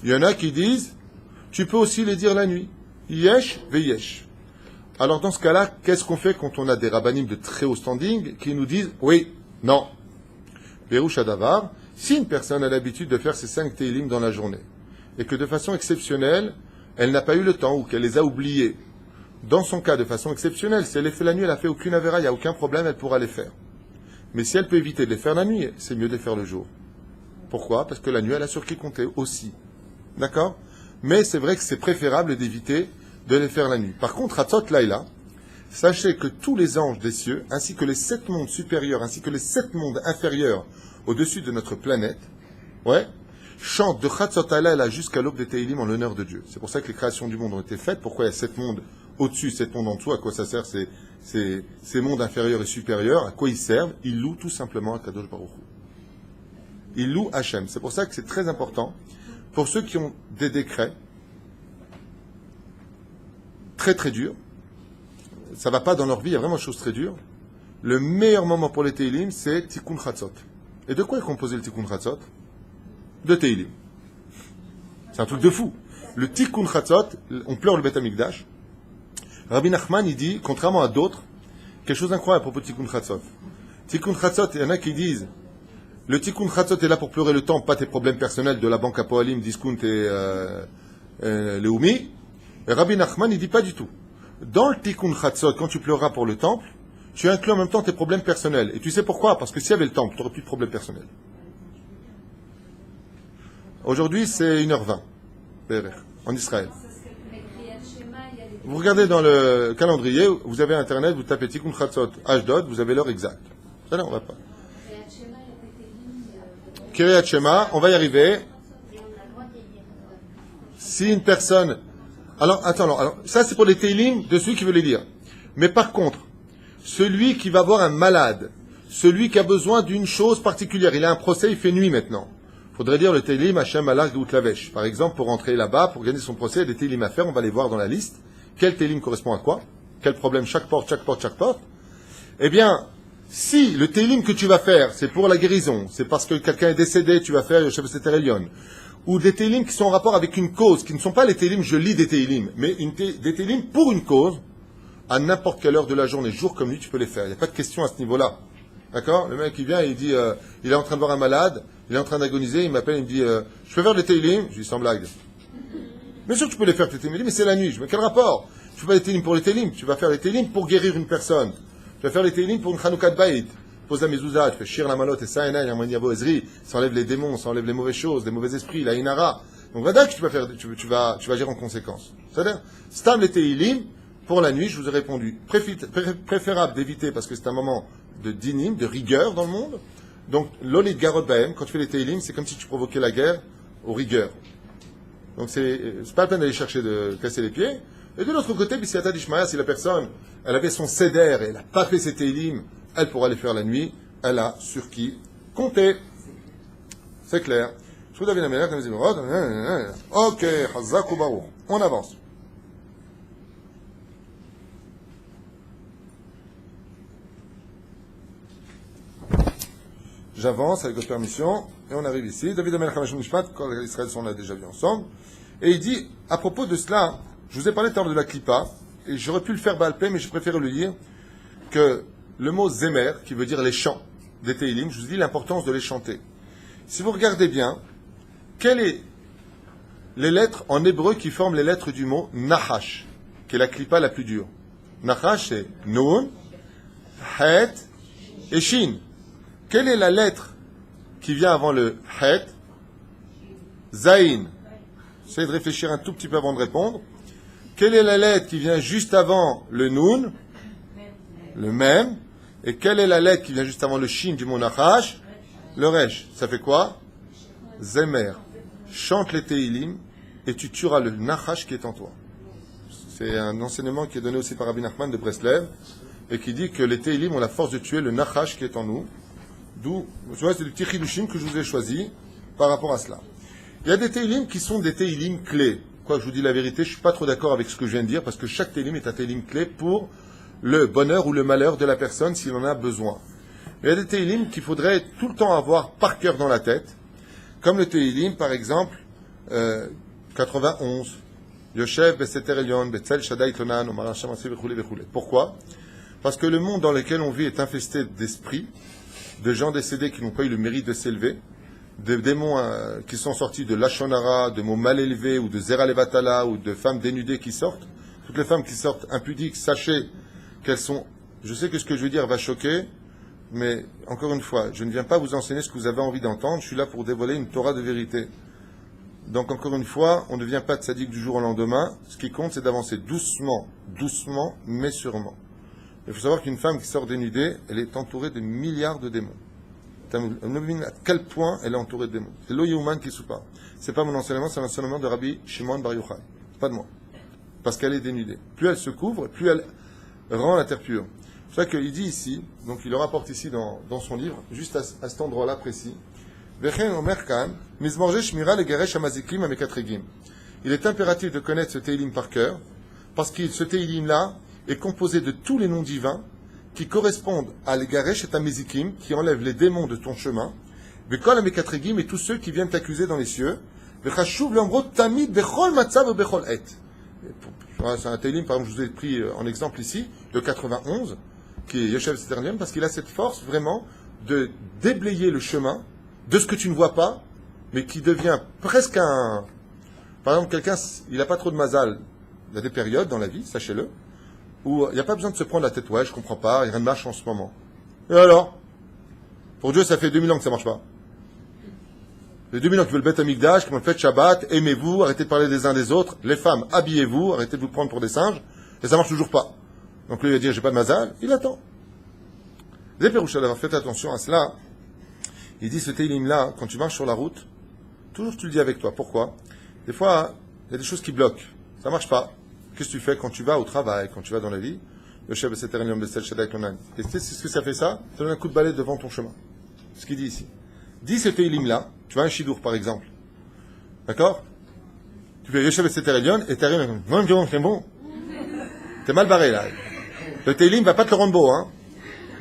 Il y en a qui disent, tu peux aussi les dire la nuit. Yesh veyesh. Alors dans ce cas-là, qu'est-ce qu'on fait quand on a des rabbanim de très haut standing qui nous disent, oui, non. Perouch Adavar, si une personne a l'habitude de faire ses 5 Teilim dans la journée, et que de façon exceptionnelle, elle n'a pas eu le temps ou qu'elle les a oubliés, dans son cas, de façon exceptionnelle, si elle les fait la nuit, elle n'a fait aucune avéra, il n'y a aucun problème, elle pourra les faire. Mais si elle peut éviter de les faire la nuit, c'est mieux de les faire le jour. Pourquoi? Parce que la nuit, elle a sur qui compter aussi. D'accord? Mais c'est vrai que c'est préférable d'éviter de les faire la nuit. Par contre, Hatzot Laïla, sachez que tous les anges des cieux, ainsi que les 7 mondes supérieurs, ainsi que les 7 mondes inférieurs au-dessus de notre planète, chantent de Hatzot Laïla jusqu'à l'aube des Teilim en l'honneur de Dieu. C'est pour ça que les créations du monde ont été faites. Pourquoi il y a 7 mondes au-dessus, 7 mondes en dessous? À quoi ça sert ces mondes inférieurs et supérieurs? À quoi ils servent? Ils louent tout simplement à Kadosh Baruch Hu. Ils louent Hachem. C'est pour ça que c'est très important. Pour ceux qui ont des décrets très très durs, ça ne va pas dans leur vie, il y a vraiment des choses très dures. Le meilleur moment pour les Teilim, c'est Tikkun Chatzot. Et de quoi est composé le Tikkun Chatzot? De Teilim. C'est un truc de fou. Le Tikkun Chatzot, on pleure le Beth Amikdash. Rabbi Nachman, il dit, contrairement à d'autres, quelque chose d'incroyable à propos de Tikkun Chatzot. Tikkun Chatzot, il y en a qui disent, le Tikkun Chatzot est là pour pleurer le temps, pas tes problèmes personnels de la banque à Poalim, Discount et Leumi. Et Rabbi Nachman, il dit pas du tout. Dans le Tikkun Chatzot, quand tu pleureras pour le temple, tu inclus en même temps tes problèmes personnels. Et tu sais pourquoi? Parce que s'il y avait le temple, tu n'aurais plus de problèmes personnels. Aujourd'hui, c'est 1h20, en Israël. Vous regardez dans le calendrier, vous avez Internet, vous tapez Tikkun Chatzot Ashdod, vous avez l'heure exacte. Ça, là, on va pas. Kiryat Shema, on va y arriver. Si une personne... Alors, attends, alors, ça c'est pour les Teilim de celui qui veut les lire. Mais par contre, celui qui va voir un malade, celui qui a besoin d'une chose particulière, il a un procès, il fait nuit maintenant. Il faudrait lire le Teilim Hashem Malach Dout Lavesh. Par exemple, pour rentrer là-bas, pour gagner son procès, il y a des Teilim à faire, on va les voir dans la liste. Quel Teilim correspond à quoi? Quel problème? Chaque porte. Eh bien, si le Teilim que tu vas faire, c'est pour la guérison, c'est parce que quelqu'un est décédé, tu vas faire Yoshev Seter Elyon, ou des Teilim qui sont en rapport avec une cause, qui ne sont pas les Teilim, je lis des Teilim, mais des Teilim pour une cause, à n'importe quelle heure de la journée, jour comme nuit, tu peux les faire. Il n'y a pas de question à ce niveau-là. D'accord? Le mec, il vient et il dit, il est en train de voir un malade, il est en train d'agoniser, il m'appelle, il me dit, je peux faire des Teilim? Je lui dis, sans blague. Bien sûr que tu peux les faire, tes Teilim. Il dit, mais c'est la nuit. Je dis, mais quel rapport? Tu fais pas les Teilim pour les Teilim, tu vas faire les Teilim pour guérir une personne. Tu vas faire les Teilim pour une Chanukah de Baït. Pose la mezouza, tu fais Shir la malote et ça, et Yamaniavo Ezri, ça enlève les démons, ça enlève les mauvaises choses, les mauvais esprits, la Inara. Donc voilà que tu vas faire, tu vas agir en conséquence. C'est-à-dire, Stam les Teilim, pour la nuit, je vous ai répondu, préférable d'éviter parce que c'est un moment de dinim, de rigueur dans le monde. Donc, l'olid garot baem, quand tu fais les Teilim, c'est comme si tu provoquais la guerre aux rigueurs. Donc c'est pas la peine d'aller chercher de casser les pieds. Et de l'autre côté, Bisiata d'Ishmaïa, si la personne, elle avait son céder et elle n'a pas fait ses Teilim, elle pourra les faire la nuit, elle a sur qui compter. C'est clair. Ok, Hazak ou Baruch. On avance. J'avance avec votre permission, et on arrive ici. David Amelech HaMashim Mishpat, quand les Israël sont là déjà vus ensemble, et il dit, à propos de cela, je vous ai parlé tout à l'heure de la Klippa, et j'aurais pu le faire Baal-Pé, mais je préfère le lire, que le mot Zemer, qui veut dire les chants des Teilim, je vous dis l'importance de les chanter. Si vous regardez bien, quelles sont les lettres en hébreu qui forment les lettres du mot Nahash, qui est la Klippa la plus dure? Nahash, c'est Nun, Het et Shin. Quelle est la lettre qui vient avant le Het? Zayin. Essayez de réfléchir un tout petit peu avant de répondre. Quelle est la lettre qui vient juste avant le Nun? Le Mem. Et quelle est la lettre qui vient juste avant le Shin du mot Nachash? Le Resh. Ça fait quoi? Zemer. Chante les Teilim et tu tueras le Nachash qui est en toi. C'est un enseignement qui est donné aussi par Rabbi Nachman de Breslev et qui dit que les Teilim ont la force de tuer le Nachash qui est en nous. D'où, tu vois, c'est le petit Chidushim que je vous ai choisi par rapport à cela. Il y a des Teilim qui sont des Teilim clés. Quoi, je vous dis la vérité, je suis pas trop d'accord avec ce que je viens de dire parce que chaque Teilim est un Teilim clé pour le bonheur ou le malheur de la personne s'il en a besoin. Il y a des Teilim qu'il faudrait tout le temps avoir par cœur dans la tête, comme le Teilim, par exemple, 91, Yoshev Beseter Elyon, Betzel Shaddai Tonan, Omar Hashem Asi Vechule Vechule. Pourquoi? Parce que le monde dans lequel on vit est infesté d'esprits, de gens décédés qui n'ont pas eu le mérite de s'élever, de démons qui sont sortis de Lachonara, de mots mal élevés, ou de Zera Levatala, ou de femmes dénudées qui sortent. Toutes les femmes qui sortent impudiques, sachez qu'elles sont... Je sais que ce que je veux dire va choquer, mais encore une fois, je ne viens pas vous enseigner ce que vous avez envie d'entendre, je suis là pour dévoiler une Torah de vérité. Donc encore une fois, on ne devient pas tzaddik du jour au lendemain, ce qui compte c'est d'avancer doucement, mais sûrement. Il faut savoir qu'une femme qui sort dénudée, elle est entourée de milliards de démons. Elle devine à quel point elle est entourée de démons. C'est l'Oyouman qui soupa. C'est pas mon enseignement, c'est l'enseignement de Rabbi Shimon Bar Yochai. C'est pas de moi. Parce qu'elle est dénudée. Plus elle se couvre, plus elle rend la terre pure. C'est ça qu'il dit ici, donc il le rapporte ici dans son livre, juste à cet endroit-là précis. Il est impératif de connaître ce Teilim par cœur, parce que ce Teilim-là est composé de tous les noms divins qui correspondent à l'Egaresh et à Mezikim, qui enlèvent les démons de ton chemin, Bekol Amekatregim et tous ceux qui viennent t'accuser dans les cieux, Bechashuv l'ambro Tamid Bechol Matzav Bechol Et. C'est un Teilim, par exemple, je vous ai pris en exemple ici, le 91, qui est Yoshev Sternium, parce qu'il a cette force vraiment de déblayer le chemin de ce que tu ne vois pas, mais qui devient presque un... Par exemple, quelqu'un, il n'a pas trop de mazal. Il y a des périodes dans la vie, sachez-le, où il n'y a pas besoin de se prendre la tête. Ouais, je comprends pas, il y a rien de marche en ce moment. Et alors? Pour Dieu, ça fait 2000 ans que ça marche pas. Ça fait 2000 ans qu'ils veulent bête Amigdash, qu'ils veulent fête Shabbat, aimez-vous, arrêtez de parler des uns des autres. Les femmes, habillez-vous, arrêtez de vous prendre pour des singes. et ça marche toujours pas. Donc lui, il va dire, j'ai pas de mazal, il attend. Les Pérouchas, d'avoir fait attention à cela, il dit, ce Teilim-là, quand tu marches sur la route, toujours tu le dis avec toi. Pourquoi? Des fois, il y a des choses qui bloquent. Ça marche pas. Qu'est-ce que tu fais quand tu vas au travail, quand tu vas dans la vie? Le chef de cette réunion de Sel Shaddai Klonan. Et c'est ce que ça fait ça? Ça donne un coup de balai devant ton chemin. C'est ce qu'il dit ici. Dis ce Teilim-là, tu vas à un Shidour par exemple. D'accord? Tu fais Yoshev et Seterelion et t'arrives non, c'est bon. T'es mal barré là. Le Teilim va pas te le rendre beau, hein.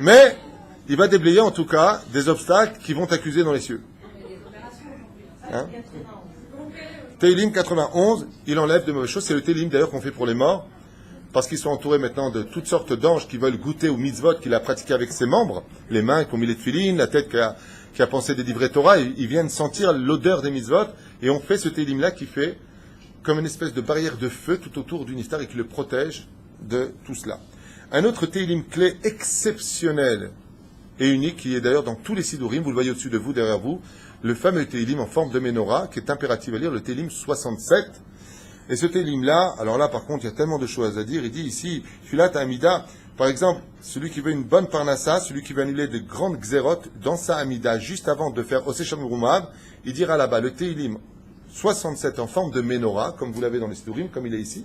Mais il va déblayer en tout cas des obstacles qui vont t'accuser dans les cieux. Hein? Teilim 91, il enlève de mauvaises choses. C'est le Teilim d'ailleurs qu'on fait pour les morts, parce qu'ils sont entourés maintenant de toutes sortes d'anges qui veulent goûter au mitzvot qu'il a pratiqué avec ses membres, les mains qui ont mis les tefilines, la tête qui a pensé des livrets Torah, ils viennent sentir l'odeur des mitzvot, et on fait ce Teilim-là qui fait comme une espèce de barrière de feu tout autour du niftar et qui le protège de tout cela. Un autre Teilim clé exceptionnel et unique, qui est d'ailleurs dans tous les Sidurim, vous le voyez au-dessus de vous, derrière vous, le fameux Teilim en forme de Ménorah, qui est impératif à lire, le Teilim 67. Et ce Teilim-là, alors là par contre, il y a tellement de choses à dire, il dit ici, celui-là, t'as Amida, par exemple, celui qui veut une bonne parnassa, celui qui veut annuler de grandes xérotes, dans sa Amida, juste avant de faire Oseh Rumab, il dira là-bas, le Teilim 67 en forme de Ménorah, comme vous l'avez dans les Sidurim, comme il est ici.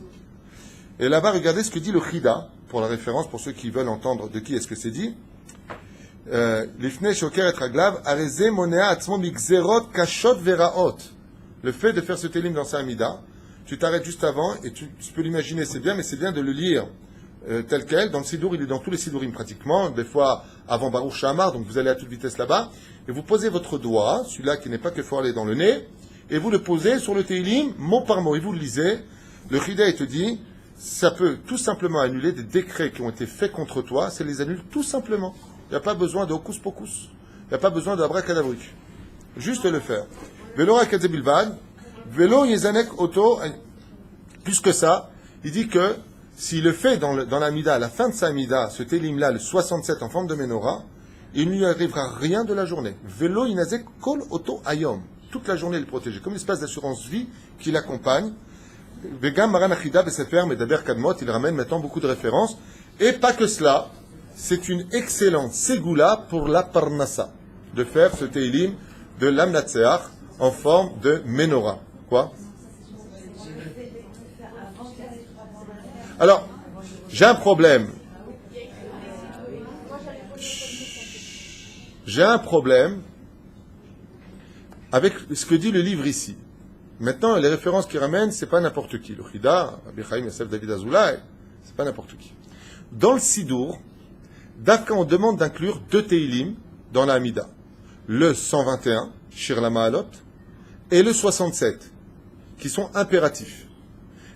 Et là-bas, regardez ce que dit le Chida, pour la référence, pour ceux qui veulent entendre de qui est-ce que c'est dit. Lifnei shoker et raglav, areze monea atzmo mixerot kashot veraot. Le fait de faire ce télim dans sa Amida, tu t'arrêtes juste avant, et tu peux l'imaginer, c'est bien, mais c'est bien de le lire tel quel. Dans le Sidour, il est dans tous les Sidurim pratiquement, des fois avant Baruch Shamar, donc vous allez à toute vitesse là-bas, et vous posez votre doigt, celui-là qui n'est pas que faut aller dans le nez, et vous le posez sur le télim, mot par mot, et vous le lisez. Le Chida, il te dit, ça peut tout simplement annuler des décrets qui ont été faits contre toi, ça les annule tout simplement. Il n'y a pas besoin de hocus pocus. Il n'y a pas besoin d'abracadabruc. Juste le faire. Velo akazebilvad, velo yezanek auto. Plus que ça, il dit que s'il le fait dans la Mida, à la fin de sa Mida, ce télim-là, le 67 en forme de Ménorah, il ne lui arrivera rien de la journée. Velo yinazek kol auto ayom. Toute la journée, il est protégé. Comme une espèce d'assurance vie qui l'accompagne. Vegam maran achida besefer medaber kadmot, il ramène maintenant beaucoup de références. Et pas que cela. C'est une excellente ségoula pour la parnassa, de faire ce teilim de l'amnatseach en forme de menorah. Quoi? Alors, j'ai un problème. J'ai un problème avec ce que dit le livre ici. Maintenant, les références qu'il ramène, c'est pas n'importe qui. Le Chida, Rabbi Chaim Yosef David Azoulay, c'est pas n'importe qui. Dans le Sidour, Dafka, on demande d'inclure deux Teilim dans la Hamida. Le 121, Shir la Ma'alot, et le 67, qui sont impératifs.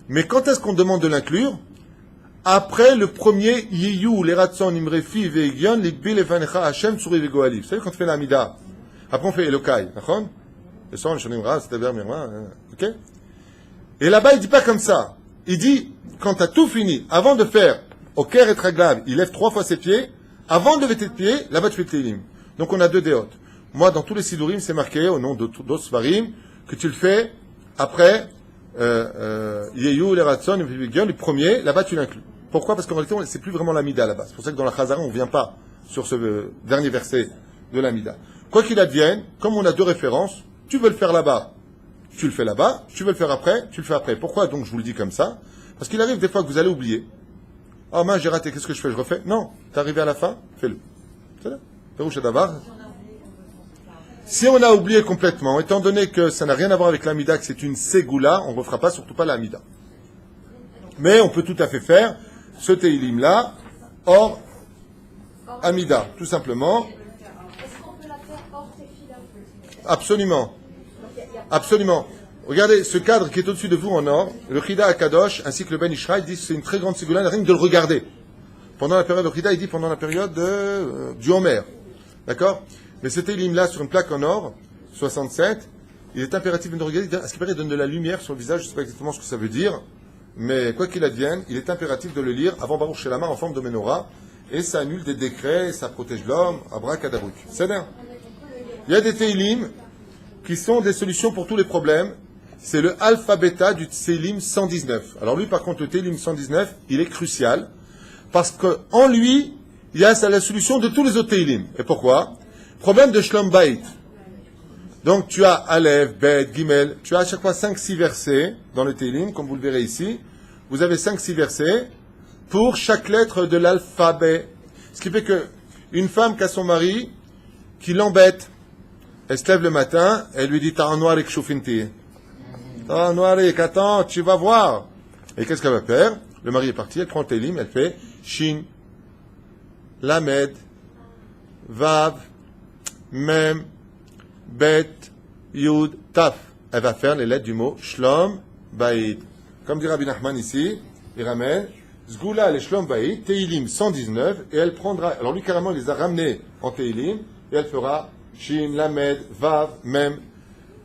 Mais quand est-ce qu'on demande de l'inclure? Après le premier Yeyu, l'Eratson, Imrefi, Vegion, Likbi, Lefanecha, Hashem, Tsuri, Vegoali. Vous savez quand on fait la Hamida? Après on fait Elokai, d'accord? Le son, le Shonimra, c'était vers Mirma, ok? Et là-bas, il dit pas comme ça. Il dit, quand tu as tout fini, avant de faire Oker et Traglav, il lève 3 fois ses pieds. Avant de lever tes pieds, là-bas tu fais Teilim. Donc on a 2 déotes. Moi, dans tous les Sidurim, c'est marqué au nom d'autres Svarim que tu le fais après Yeyu, l'Eratson, le premier. Là-bas tu l'inclus. Pourquoi? Parce qu'en réalité, c'est plus vraiment l'Amida là-bas. C'est pour ça que dans la Chazara, on ne vient pas sur ce dernier verset de l'Amida. Quoi qu'il advienne, comme on a 2 références, tu veux le faire là-bas, tu le fais là-bas. Tu veux le faire après, tu le fais après. Pourquoi donc je vous le dis comme ça? Parce qu'il arrive des fois que vous allez oublier. Oh mince, j'ai raté, qu'est-ce que je fais? Je refais? Non, t'es arrivé à la fin, fais-le. C'est là. Perouche d'avar. Si on a oublié complètement, étant donné que ça n'a rien à voir avec l'Amida, que c'est une ségoula, on ne refera pas, surtout pas l'Amida. Mais on peut tout à fait faire ce Teilim-là, hors Amida, tout simplement. Est-ce qu'on peut la faire hors Tefila? Absolument. Absolument. Regardez, ce cadre qui est au-dessus de vous en or, le Chida Akadosh, ainsi que le Ben Ishraï, disent que c'est une très grande ségoula, rien que de le regarder. Pendant la période, le Chida, il dit pendant la période du Homer. D'accord? Mais cet élim-là, sur une plaque en or, 67, il est impératif de regarder, à ce qu'il paraît, il donne de la lumière sur le visage, je ne sais pas exactement ce que ça veut dire, mais quoi qu'il advienne, il est impératif de le lire avant Baruch Shelama en forme de menorah, et ça annule des décrets, ça protège l'homme, abracadabruk. C'est bien. Il y a des Teilim qui sont des solutions pour tous les problèmes, c'est le alpha-bêta du Teilim 119. Alors lui, par contre, le Teilim 119, il est crucial, parce qu'en lui, il y a la solution de tous les autres Teilim. Et pourquoi? Problème de Shlom Bayit. Donc tu as Aleph, Bet, Gimel, tu as à chaque fois 5-6 versets dans le Teilim, comme vous le verrez ici. Vous avez 5-6 versets pour chaque lettre de l'alphabet. Ce qui fait que une femme qui a son mari, qui l'embête, elle se lève le matin, elle lui dit « T'as un noir et kshoufinti ». « T'as un noir et attends, tu vas voir ». Et qu'est-ce qu'elle va faire? Le mari est parti, elle prend le Teilim, elle fait Shin, Lamed, Vav, Mem, Bet, Yud, Taf. Elle va faire les lettres du mot Shlom Bayit. Comme dit Rabbi Nachman ici, il ramène Zgoula les Shlom Bayit, Teilim 119, et elle prendra, alors lui carrément il les a ramenés en Teilim, et elle fera Shin, Lamed, Vav, Mem,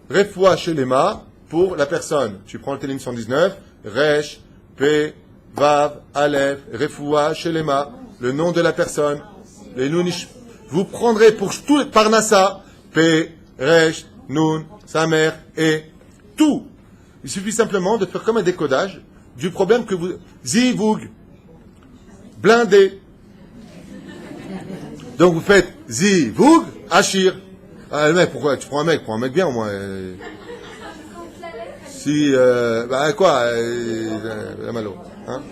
Refoua Shelema pour la personne. Tu prends le Teilim 119, Resh, Pe, Vav, Aleph, Refoua Shelema, le nom de la personne, les Nounish. Vous prendrez pour tout Parnassa, Pe, Resh, Nun, sa mère, et tout. Il suffit simplement de faire comme un décodage du problème que vous... Zivug, blindé. Donc vous faites Zivug, Achir. Ah, le mec, pourquoi? Tu prends un mec bien au moins. Si, quoi, la malo. Hein?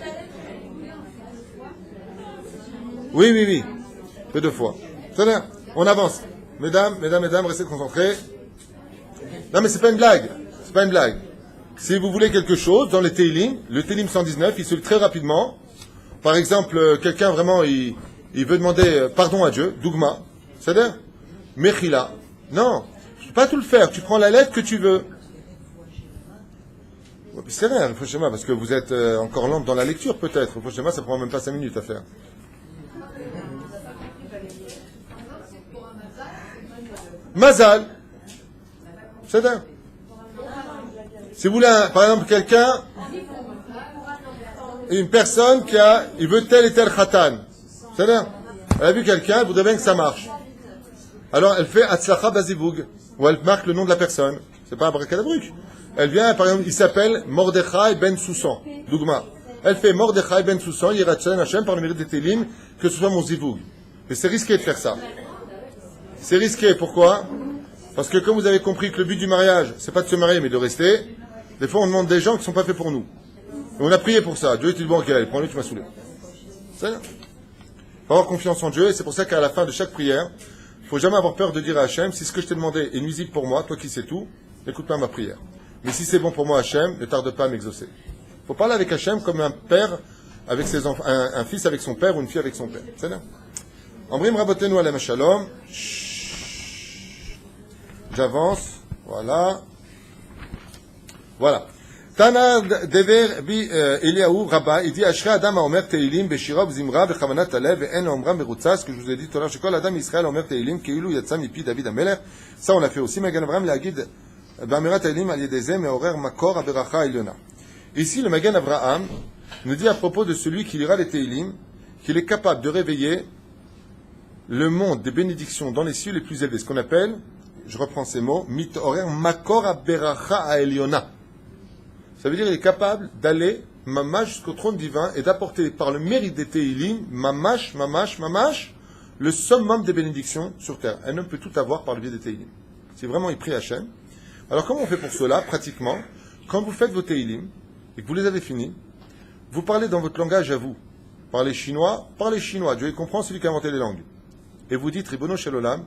Oui. Peu de fois. C'est-à-dire, on avance. Mesdames, restez concentrés. Non, mais c'est pas une blague. Si vous voulez quelque chose, dans les Teilim, le Teilim 119, il se lit très rapidement. Par exemple, quelqu'un vraiment, il veut demander pardon à Dieu, Dougma. C'est-à-dire, Mechila. Non, tu ne peux pas tout le faire. Tu prends la lettre que tu veux. C'est rien, le Foshema, parce que vous êtes encore lente dans la lecture, peut-être. Le Foshema, ça prend même pas 5 minutes à faire. Mazal. C'est ça. Si vous voulez, par exemple, quelqu'un, une personne il veut tel et tel khatan. C'est ça. Elle a vu quelqu'un, elle voudrait bien que ça marche. Alors, elle fait Atzlacha Bazivug, où elle marque le nom de la personne. C'est pas un bracadabruc. Elle vient, par exemple, il s'appelle Mordechai Ben Soussan. Dougma. Elle fait Mordechai Ben Soussan, Yiratchen Hashem, par le mérite des Télim, que ce soit mon Zivug. Mais c'est risqué de faire ça. C'est risqué, pourquoi? Parce que comme vous avez compris que le but du mariage, c'est pas de se marier, mais de rester, des fois on demande des gens qui ne sont pas faits pour nous. Et on a prié pour ça. Dieu est-il bon? Ok, allez, prends-le, tu m'as saoulé. C'est ça. Faut avoir confiance en Dieu, et c'est pour ça qu'à la fin de chaque prière, il faut jamais avoir peur de dire à Hachem, si ce que je t'ai demandé est nuisible pour moi, toi qui sais tout, n'écoute pas ma prière. Mais si c'est bon pour moi, Hachem, ne tarde pas à m'exaucer. Il faut parler avec Hachem comme un père avec ses enfants, un fils avec son père ou une fille avec son père. C'est ça. Ambrim Rabotenu Alem Shalom. J'avance. Voilà. Tana Dever Bi Eliaou Rabba, il dit Ashra Adam Omer Teilim Beshira Bzimra Bechavanat Alev et En Omra Merutza, ce que je vous ai dit tout à l'heure, Shekol Adam Israël Omer Teilim Keilu Yatsa Mipi David Amelech. Ça on l'a fait aussi. Magan Avraham l'a guide Bamirat Teilim Al Yedezem et Horer Makor Aberacha Eliona. Ici le Magan Avraham nous dit à propos de celui qui lira les Teilim qu'il est capable de réveiller le monde des bénédictions dans les cieux les plus élevés, ce qu'on appelle, je reprends ces mots, mit horer makor aberacha eliona. Ça veut dire qu'il est capable d'aller mamash jusqu'au trône divin et d'apporter par le mérite des Teilim mamash, le summum des bénédictions sur terre. Un homme peut tout avoir par le biais des Teilim. Si vraiment il prie Hachem. Alors comment on fait pour cela? Pratiquement, quand vous faites vos Teilim et que vous les avez finis, vous parlez dans votre langage à vous. Parlez chinois. Dieu il comprend, c'est lui qui a inventé les langues. Et vous dites, Ribono Shel Olam,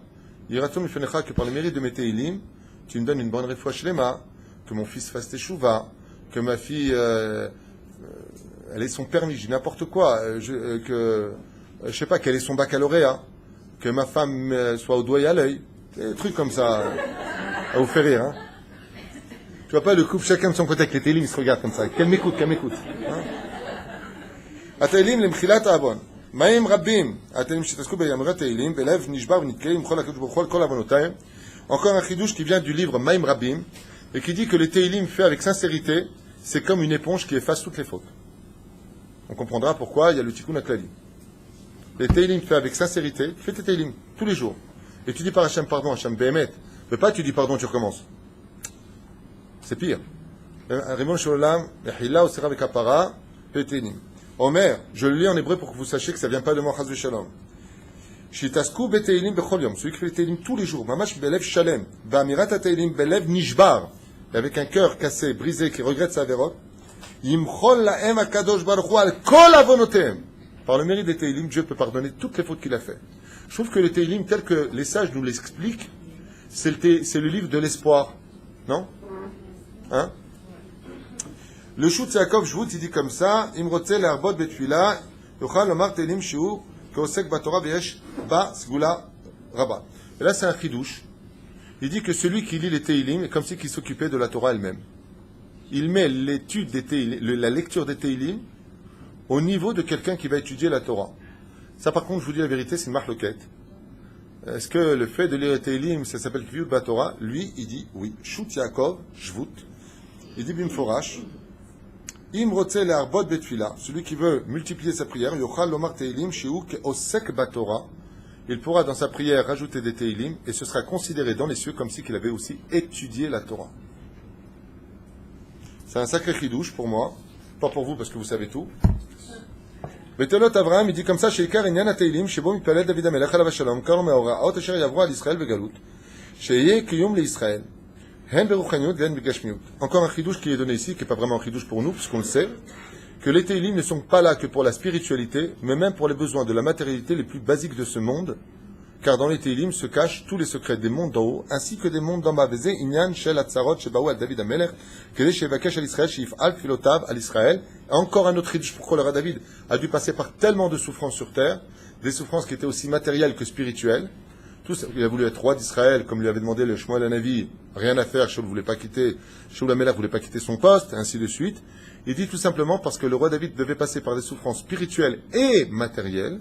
Yiratom Ifenecha, que par le mérite de mes Teilim, tu me donnes une bonne refoua shlema, que mon fils fasse teshuva, que ma fille, elle ait son permis, je dis n'importe quoi, je sais pas, qu'elle ait son baccalauréat, que ma femme soit au doigt et à l'œil, des trucs comme ça, à vous faire rire, hein. Tu vois pas le couple, chacun de son côté avec les Teilim, ils se regardent comme ça. Qu'elle m'écoute, hein. Ateilim, les mchilat abon. Maïm Rabbim, Ateilim Shitasku Beyamrat Teilim, Belev Nishbar Nitkeim, Chol Akadosh Baruch Hu, Kol Avonotayim. Encore un chidouche qui vient du livre Maïm Rabbim, et qui dit que le Teilim fait avec sincérité, c'est comme une éponge qui efface toutes les fautes. On comprendra pourquoi il y a le Tikkun HaKlali. Les Teilim fait avec sincérité, fais tes Teilim, tous les jours. Et tu dis par Hachem pardon, Hachem Behemet. Mais pas tu dis pardon, tu recommences. C'est pire. Rimon Shalom, Mechila Osera Vekapara, Peteilim. Omer, je le lis en hébreu pour que vous sachiez que ça ne vient pas de moi, Chas V'Shalom. Shitasku Beteilim Bechol Yom, celui qui fait les Teilim tous les jours, Mamash Belev Shalem, Ba'amirat HaTeilim Belev Nishbar, et avec un cœur cassé, brisé, qui regrette sa verrote, Yimchol Lahem HaKadosh Baruch Hu Al Kol Avonotem. Par le mérite des Teilim, Dieu peut pardonner toutes les fautes qu'il a faites. Je trouve que les Teilim, tels que les sages nous l'expliquent, c'est le livre de l'espoir. Non? Hein? Le Shutz Yaakov Shvut, il dit comme ça, Imrotze le'arbot betfila, yochal lomar Teilim shiur, keosek batorah veyesh ba sgula rabba. Et là, c'est un chidouche. Il dit que celui qui lit les Teilim est comme si qu'il s'occupait de la Torah elle-même. Il met l'étude des Teilim, la lecture des Teilim au niveau de quelqu'un qui va étudier la Torah. Ça, par contre, je vous dis la vérité, c'est une marloquette. Est-ce que le fait de lire les Teilim, ça s'appelle Kviyut Batorah? Lui, il dit oui. Shut Yaakov, Shvut. Il dit Bimforash. Im rotze le'arbot betfila. Celui qui veut multiplier sa prière, yochal lomar Teilim shiu keosek batorah. Il pourra dans sa prière rajouter des Teilim et ce sera considéré dans les cieux comme si qu'il avait aussi étudié la Torah. C'est un sacré chidouche pour moi. Pas pour vous parce que vous savez tout. Betelot Avraham, il dit comme ça, Sheikar Inyan HaTeilim, Shebo Mipalel David HaMelech Alav HaShalom, Kar Me'oraot Asher Yavru Al Yisrael Begalut, Sheyeh Kiyum LeYisrael, Hen Beruchaniut Ven Begashmiut. Encore un chidouche qui est donné ici, qui n'est pas vraiment un chidouche pour nous, puisqu'on le sait, que les Teilim ne sont pas là que pour la spiritualité, mais même pour les besoins de la matérialité les plus basiques de ce monde, car dans les Teilim se cachent tous les secrets des mondes d'en haut, ainsi que des mondes d'en bas. Vezeh Inyan Shel Hatzarot Shebaou Al David HaMelech, Kedei Shevakesh Al Yisrael Sheif Al Filotav Al Yisrael. Encore un autre chidouche, pourquoi le roi David a dû passer par tellement de souffrances sur terre, des souffrances qui étaient aussi matérielles que spirituelles. Il a voulu être roi d'Israël, comme lui avait demandé le Shmuel Hanavi, rien à faire, Shaul voulait pas quitter, Shaul HaMelech voulait pas quitter son poste, ainsi de suite. Il dit tout simplement parce que le roi David devait passer par des souffrances spirituelles et matérielles,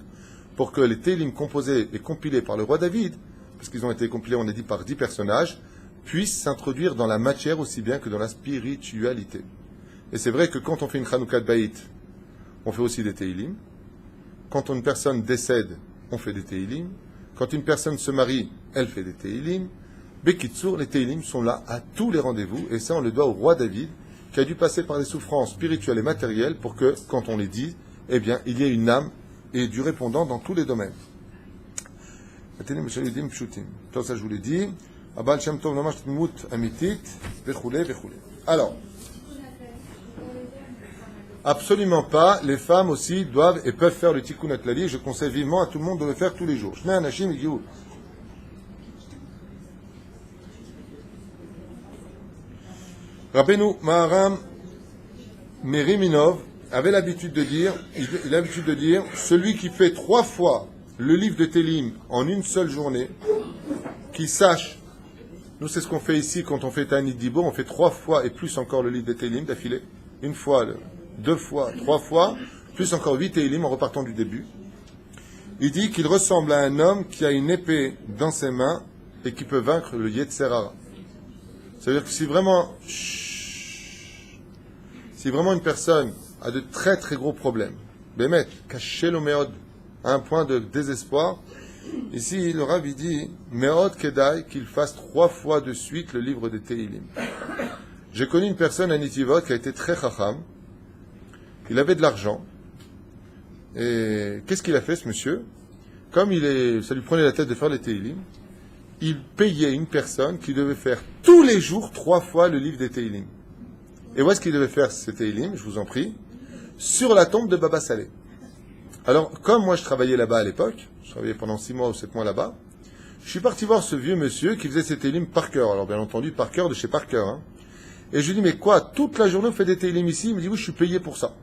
pour que les Teilim composés et compilés par le roi David, parce qu'ils ont été compilés, on a dit, par 10 personnages, puissent s'introduire dans la matière aussi bien que dans la spiritualité. Et c'est vrai que quand on fait une Chanukah Bayit, on fait aussi des Teilim. Quand une personne décède, on fait des Teilim. Quand une personne se marie, elle fait des Teilim. Bekitsour, les Teilim sont là à tous les rendez-vous, et ça on le doit au roi David, qui a dû passer par des souffrances spirituelles et matérielles pour que, quand on les dit, eh bien, il y ait une âme et du répondant dans tous les domaines. Tout ça je vous l'ai dit. Alors, absolument pas, les femmes aussi doivent et peuvent faire le tikkun haklali. Je conseille vivement à tout le monde de le faire tous les jours. Rabbeinu Maharam Meriminov avait l'habitude de dire, il a l'habitude de dire, celui qui fait 3 fois le livre de Télim en une seule journée, qu'il sache, nous c'est ce qu'on fait ici quand on fait Ta'anit Dibo, on fait 3 fois et plus encore le livre de Télim d'affilée, 1 fois, 2 fois, 3 fois, plus encore 8 Télim en repartant du début. Il dit qu'il ressemble à un homme qui a une épée dans ses mains et qui peut vaincre le Yetzer Hara. C'est-à-dire que si vraiment une personne a de très très gros problèmes, Bémet, caché l'oméod, à un point de désespoir, ici le Rav dit, Meod Kedai, qu'il fasse 3 fois de suite le livre de Tehilim. J'ai connu une personne à Nitivot qui a été très chacham, il avait de l'argent, et qu'est-ce qu'il a fait ce monsieur? Comme ça lui prenait la tête de faire les Tehilim, il payait une personne qui devait faire tous les jours 3 fois le livre des Tehilim. Et où est-ce qu'il devait faire ces Tehilim, je vous en prie? Sur la tombe de Baba Saleh. Alors, comme moi je travaillais là-bas à l'époque, je travaillais pendant 6 mois ou 7 mois là-bas, je suis parti voir ce vieux monsieur qui faisait ses Tehilim par cœur. Alors bien entendu, par cœur de chez par cœur. Hein. Et je lui dis, mais quoi, toute la journée vous faites des Tehilim ici? Il me dit, oui, je suis payé pour ça.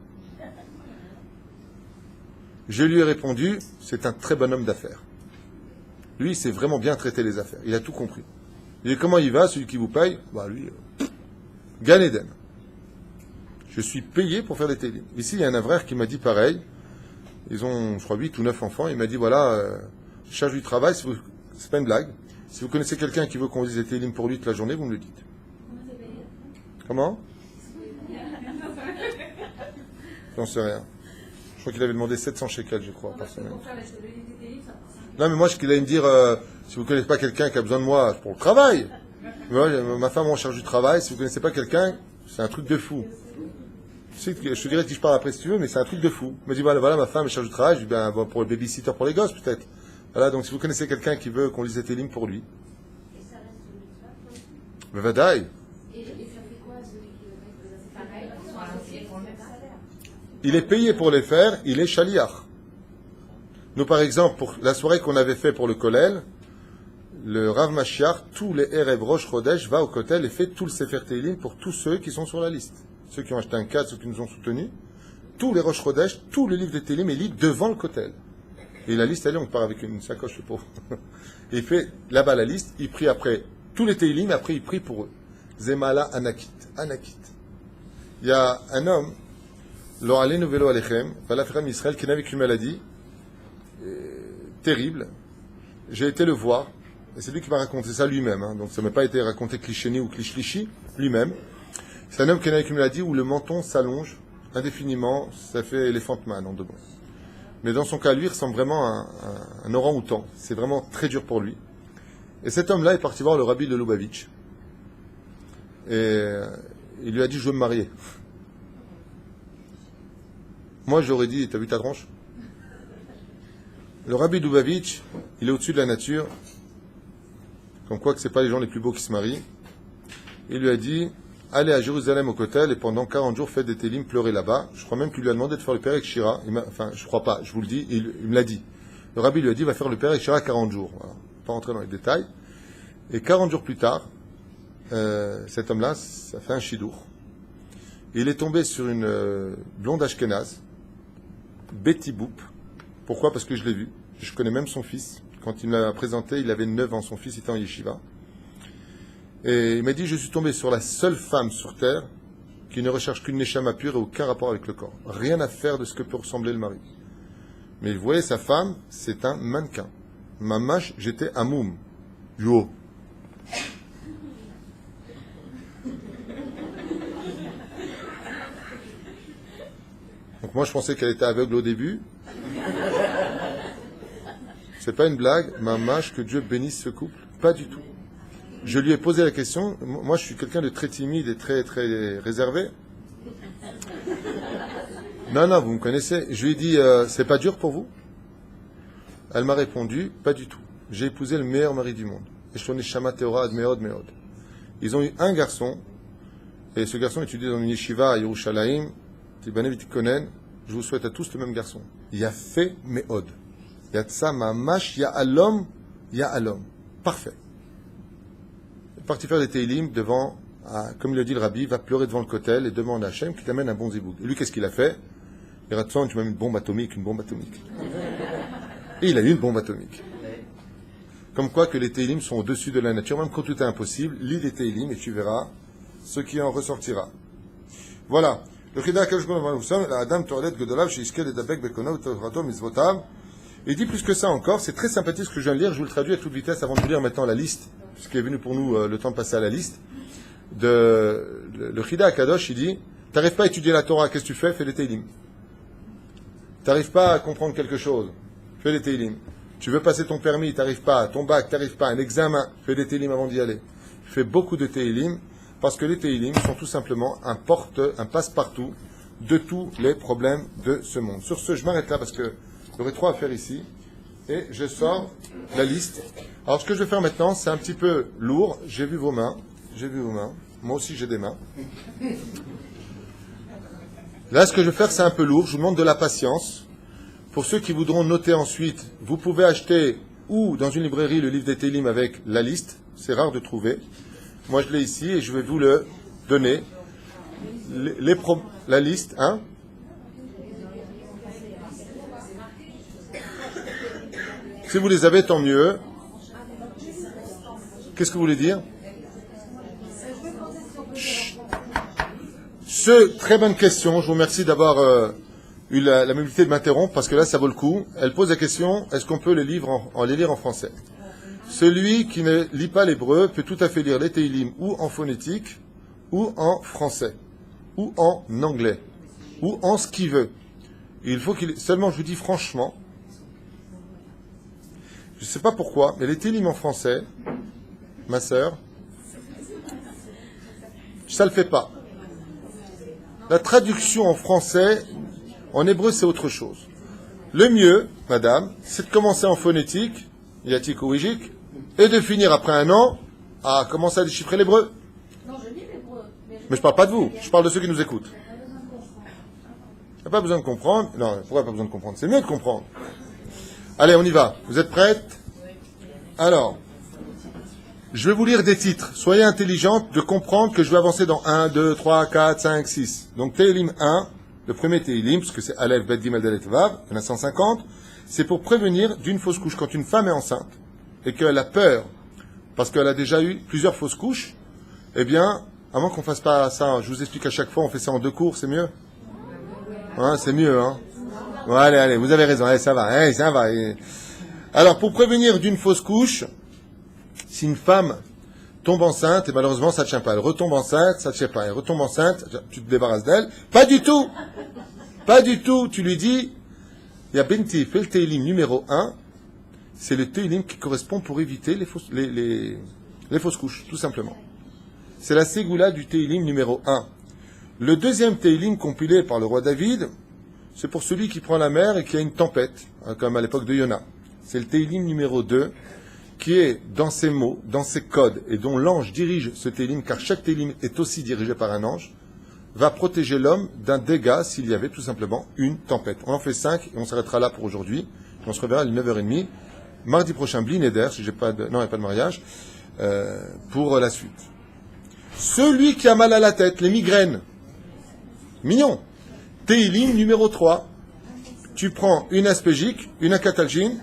Je lui ai répondu, c'est un très bon homme d'affaires. Lui, il sait vraiment bien traiter les affaires. Il a tout compris. Il dit, comment il va, celui qui vous paye? Bah lui, Gan Eden. Je suis payé pour faire des Télim. Ici, il y a un avraire qui m'a dit pareil. Ils ont, je crois, 8 ou 9 enfants. Il m'a dit, voilà, charge du travail, c'est pas une blague. Si vous connaissez quelqu'un qui veut qu'on dise des Télim pour lui toute la journée, vous me le dites. Comment? J'en sais rien. Je crois qu'il avait demandé 700 shekels, je crois, par semaine. Non, mais moi, ce qu'il allait me dire, si vous ne connaissez pas quelqu'un qui a besoin de moi pour le travail, moi, ma femme en charge du travail, si vous ne connaissez pas quelqu'un, C'est un truc de fou. Je te dirais que je parle après si tu veux, mais c'est un truc de fou. Il me dit, voilà, ma femme est chargée de travail. Je dis, ben, pour le babysitter pour les gosses, peut-être. Voilà, donc si vous connaissez quelqu'un qui veut qu'on lise des télim pour lui. Et ça reste une mitzvah. Mais vadaï. Et ça fait quoi celui qui c'est pareil, ils sont à l'ancienne pour le même salaire. Il est payé pour les faire, il est shaliach. Nous, par exemple, pour la soirée qu'on avait fait pour le Kollel, le Rav Mashiach, tous les Erev Rosh Chodesh, va au Kotel et fait tout le Sefer Teilim pour tous ceux qui sont sur la liste. Ceux qui ont acheté un cadre, ceux qui nous ont soutenus. Tous les Rosh Chodesh, tous les livres de Teilim, il lit devant le Kotel. Et la liste, elle est, on part avec une sacoche, le pauvre. Et il fait là-bas la liste, il prie après tous les Teilim, après il prie pour eux. Zemala Anakit. Anakit. Il y a un homme, Lo Alenu Velo Alechem, Valafram Israël, qui est avec une maladie terrible. J'ai été le voir, et c'est lui qui m'a raconté ça lui-même, hein, donc ça ne m'a pas été raconté cliché ou cliché lui-même. C'est un homme qui est avec une maladie où le menton s'allonge indéfiniment, ça fait elephant man en deux mots. Mais dans son cas, lui, il ressemble vraiment à un orang-outan. C'est vraiment très dur pour lui. Et cet homme-là est parti voir le rabbi de Lubavitch. Et il lui a dit, je veux me marier. Moi, j'aurais dit, t'as vu ta tranche? Le rabbi de Lubavitch, il est au-dessus de la nature. Comme quoi que c'est pas les gens les plus beaux qui se marient. Il lui a dit, allez à Jérusalem au Kotel et pendant 40 jours faites des télim, pleurez là-bas. Je crois même qu'il lui a demandé de faire le Perek Shira. Enfin, je crois pas, je vous le dis, il me l'a dit. Le rabbi lui a dit, va faire le Perek Shira 40 jours. Voilà. Pas rentrer dans les détails. Et 40 jours plus tard, cet homme-là, ça fait un chidour. Il est tombé sur une blonde ashkénaze, Betty Boop. Pourquoi? Parce que je l'ai vu. Je connais même son fils. Quand il me l'a présenté, il avait 9 ans. Son fils était en yeshiva. Et il m'a dit, je suis tombé sur la seule femme sur terre qui ne recherche qu'une neshama pure et aucun rapport avec le corps. Rien à faire de ce que peut ressembler le mari. Mais vous voyez, sa femme, c'est un mannequin. Mamash, j'étais amoum. Yo. Donc moi, je pensais qu'elle était aveugle au début. C'est pas une blague. Mamash, que Dieu bénisse ce couple. Pas du tout. Je lui ai posé la question. Moi, je suis quelqu'un de très timide et très, très réservé. Non, vous me connaissez. Je lui ai dit, c'est pas dur pour vous? Elle m'a répondu, pas du tout. J'ai épousé le meilleur mari du monde. Et je connais Shama Teora Meod. Ils ont eu un garçon, et ce garçon étudie dans une yeshiva à Yerushalayim, Tibané Vitikonen. Je vous souhaite à tous le même garçon. Yafé Meod. Yatsa Mamash, Ya'alom. Parfait. Parti faire des Teilim devant, comme le dit le rabbi, va pleurer devant le Kotel et demande à Hachem qui t'amène un bon ziboug. Et lui, qu'est-ce qu'il a fait? Il a dit, tu m'as mis une bombe atomique. Et il a eu une bombe atomique. Comme quoi que les Teilim sont au-dessus de la nature, même quand tout est impossible, lis les Teilim et tu verras ce qui en ressortira. Voilà. Le Chida la Adam Toilet Godolav, Shishkel et Dabek Bekonov, Torato, Mizvotav. Il dit plus que ça encore, c'est très sympathique ce que je viens de lire, je vous le traduis à toute vitesse avant de vous lire maintenant la liste, puisqu'il est venu pour nous le temps de passer à la liste. Le Chida Akadosh, il dit, t'arrives pas à étudier la Torah, qu'est-ce que tu fais? Fais les Teilim. T'arrives pas à comprendre quelque chose, fais les Teilim. Tu veux passer ton permis, t'arrives pas, ton bac, t'arrives pas, un examen, fais des Teilim avant d'y aller. Fais beaucoup de Teilim, parce que les Teilim sont tout simplement un passe-partout de tous les problèmes de ce monde. Sur ce, je m'arrête là parce que j'aurais trop à faire ici. Et je sors la liste. Alors, ce que je vais faire maintenant, c'est un petit peu lourd. J'ai vu vos mains. Moi aussi, j'ai des mains. Là, ce que je vais faire, c'est un peu lourd. Je vous demande de la patience. Pour ceux qui voudront noter ensuite, vous pouvez acheter ou dans une librairie le livre des Teilim avec la liste. C'est rare de trouver. Moi, je l'ai ici et je vais vous le donner. La liste, hein? Si vous les avez, tant mieux. Qu'est-ce que vous voulez dire? Très bonne question. Je vous remercie d'avoir eu l'amabilité de m'interrompre parce que là, ça vaut le coup. Elle pose la question, est-ce qu'on peut les lire en français? Celui qui ne lit pas l'hébreu peut tout à fait lire les Teilim ou en phonétique, ou en français, ou en anglais, ou en ce qu'il veut. Il faut seulement, je vous dis franchement, je ne sais pas pourquoi, mais les Teilim en français, ma sœur, ça ne le fait pas. La traduction en français, en hébreu, c'est autre chose. Le mieux, madame, c'est de commencer en phonétique, yatik ou wijik, et de finir après un an à commencer à déchiffrer l'hébreu. Non, je lis l'hébreu. Mais je parle pas de vous, je parle de ceux qui nous écoutent. Il n'y a pas besoin de comprendre. Non, pourquoi pas besoin de comprendre? C'est mieux de comprendre. Allez, on y va. Vous êtes prêtes? Alors, je vais vous lire des titres. Soyez intelligentes de comprendre que je vais avancer dans 1, 2, 3, 4, 5, 6. Donc, Tehilim 1, le premier Tehilim, parce que c'est Aleph, Bet, Gimel, Dalet, Vav, il y en a 150, c'est pour prévenir d'une fausse couche. Quand une femme est enceinte et qu'elle a peur, parce qu'elle a déjà eu plusieurs fausses couches, eh bien, avant qu'on fasse pas ça, je vous explique à chaque fois, on fait ça en 2 cours, c'est mieux? Hein, c'est mieux, hein? Bon, allez, vous avez raison, allez, ça va, ça va. Alors, pour prévenir d'une fausse couche, si une femme tombe enceinte, et malheureusement, ça ne tient pas. Elle retombe enceinte, ça ne tient pas. Elle retombe enceinte, tu te débarrasses d'elle. Pas du tout! Pas du tout! Tu lui dis, il y a Benti, fais le Tehilim numéro 1, c'est le Tehilim qui correspond pour éviter les fausses couches, tout simplement. C'est la Ségoula du Tehilim numéro 1. Le deuxième Tehilim compilé par le roi David, c'est pour celui qui prend la mer et qui a une tempête, comme à l'époque de Yona. C'est le Tehilim numéro 2, qui est dans ses mots, dans ses codes, et dont l'ange dirige ce Tehilim, car chaque Tehilim est aussi dirigé par un ange, va protéger l'homme d'un dégât s'il y avait tout simplement une tempête. On en fait 5 et on s'arrêtera là pour aujourd'hui. On se reverra à 9h30. Mardi prochain, Blineder, si j'ai pas de... Non, il n'y a pas de mariage, pour la suite. Celui qui a mal à la tête, les migraines, mignon. Tehilim numéro 3. Tu prends une aspégique, une acatalgine,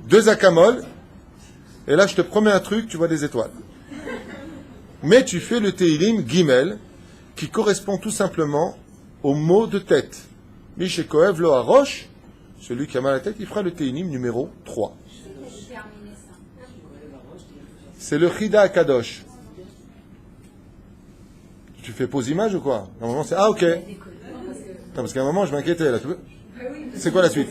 2 acamol, et là je te promets un truc, tu vois des étoiles. Mais tu fais le Tehilim Gimel, qui correspond tout simplement au mot de tête. Mishekoev lo harosh, celui qui a mal à la tête, il fera le Tehilim numéro 3. C'est le Chida Akadosh. Tu fais pause image ou quoi? À un moment, c'est... Ah, ok. Non, parce qu'à un moment, je m'inquiétais, là. C'est quoi la suite?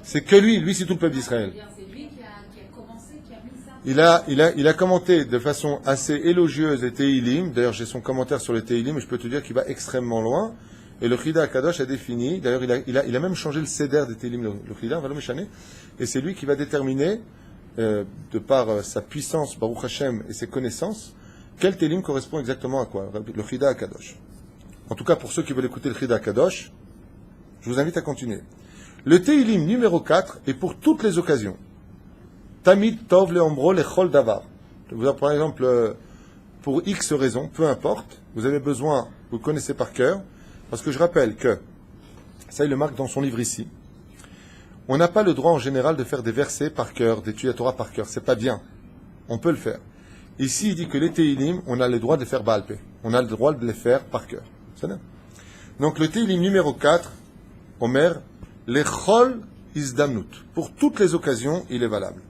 C'est que lui. Lui, c'est tout le peuple d'Israël. C'est lui qui a commencé, qui a mis ça. Il a commenté de façon assez élogieuse les Tehilim. D'ailleurs, j'ai son commentaire sur les Tehilim, et je peux te dire qu'il va extrêmement loin. Et le Chida Akadosh a défini, d'ailleurs, il a même changé le céder des Tehilim, le Chida, Valo Meshane. Et c'est lui qui va déterminer, de par sa puissance, Baruch Hashem, et ses connaissances, quel Tehilim correspond exactement à quoi? Le Chida Akadosh. En tout cas, pour ceux qui veulent écouter le Chida Akadosh, je vous invite à continuer. Le Tehilim numéro 4 est pour toutes les occasions. Tamid Tov Leombro Lechol Davar. Par exemple, pour X raisons, peu importe, vous avez besoin, vous le connaissez par cœur, parce que je rappelle que, ça il le marque dans son livre ici, on n'a pas le droit en général de faire des versets par cœur, d'étudier la Torah par cœur, c'est pas bien. On peut le faire. Ici, il dit que les Tehilim, on a le droit de les faire Baal Peh. On a le droit de les faire par cœur. C'est bien. Donc, le Tehilim numéro 4, Omer, Lechol Izdamnut. Pour toutes les occasions, il est valable.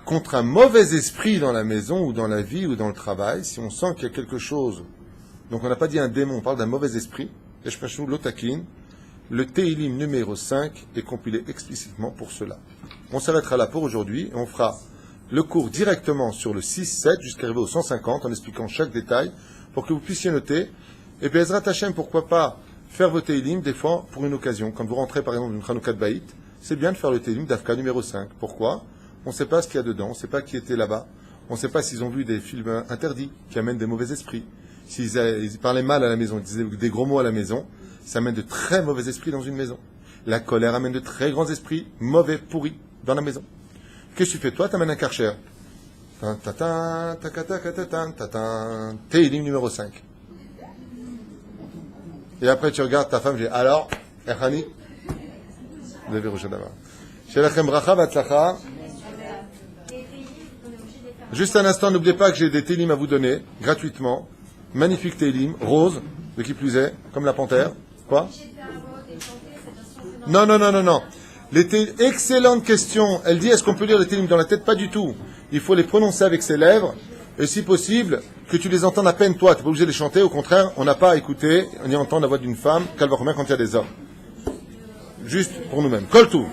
Contre un mauvais esprit dans la maison, ou dans la vie, ou dans le travail, si on sent qu'il y a quelque chose, donc on n'a pas dit un démon, on parle d'un mauvais esprit, Eshpashou Lotakin, le Tehilim numéro 5 est compilé explicitement pour cela. On s'arrêtera là pour aujourd'hui, et on fera le cours directement sur le 6-7 jusqu'à arriver au 150 en expliquant chaque détail pour que vous puissiez noter. Et bien, Ezrat Hashem, pourquoi pas faire vos Tehilim des fois pour une occasion. Quand vous rentrez par exemple dans une Chanukah de Baït, c'est bien de faire le Tehilim d'Afka numéro 5. Pourquoi? On ne sait pas ce qu'il y a dedans, on ne sait pas qui était là-bas, on ne sait pas s'ils ont vu des films interdits qui amènent des mauvais esprits. S'ils parlaient mal à la maison, ils disaient des gros mots à la maison, ça amène de très mauvais esprits dans une maison. La colère amène de très grands esprits mauvais, pourris dans la maison. Qu'est-ce que tu fais? Toi, tu amènes un karcher. Tehilim numéro 5. Et après, tu regardes ta femme, je dis, alors, Echani? Juste un instant, n'oubliez pas que j'ai des Tehilim à vous donner, gratuitement. Magnifique Tehilim, rose, de qui plus est, comme la panthère. Quoi? Non. Excellente question. Elle dit, est-ce qu'on peut lire les Tehilim dans la tête? Pas du tout. Il faut les prononcer avec ses lèvres, et si possible, que tu les entendes à peine toi. Tu n'es pas obligé de les chanter. Au contraire, on n'a pas à écouter ni entendre la voix d'une femme qu'elle va remettre quand il y a des hommes. Juste pour nous-mêmes. Colle tout.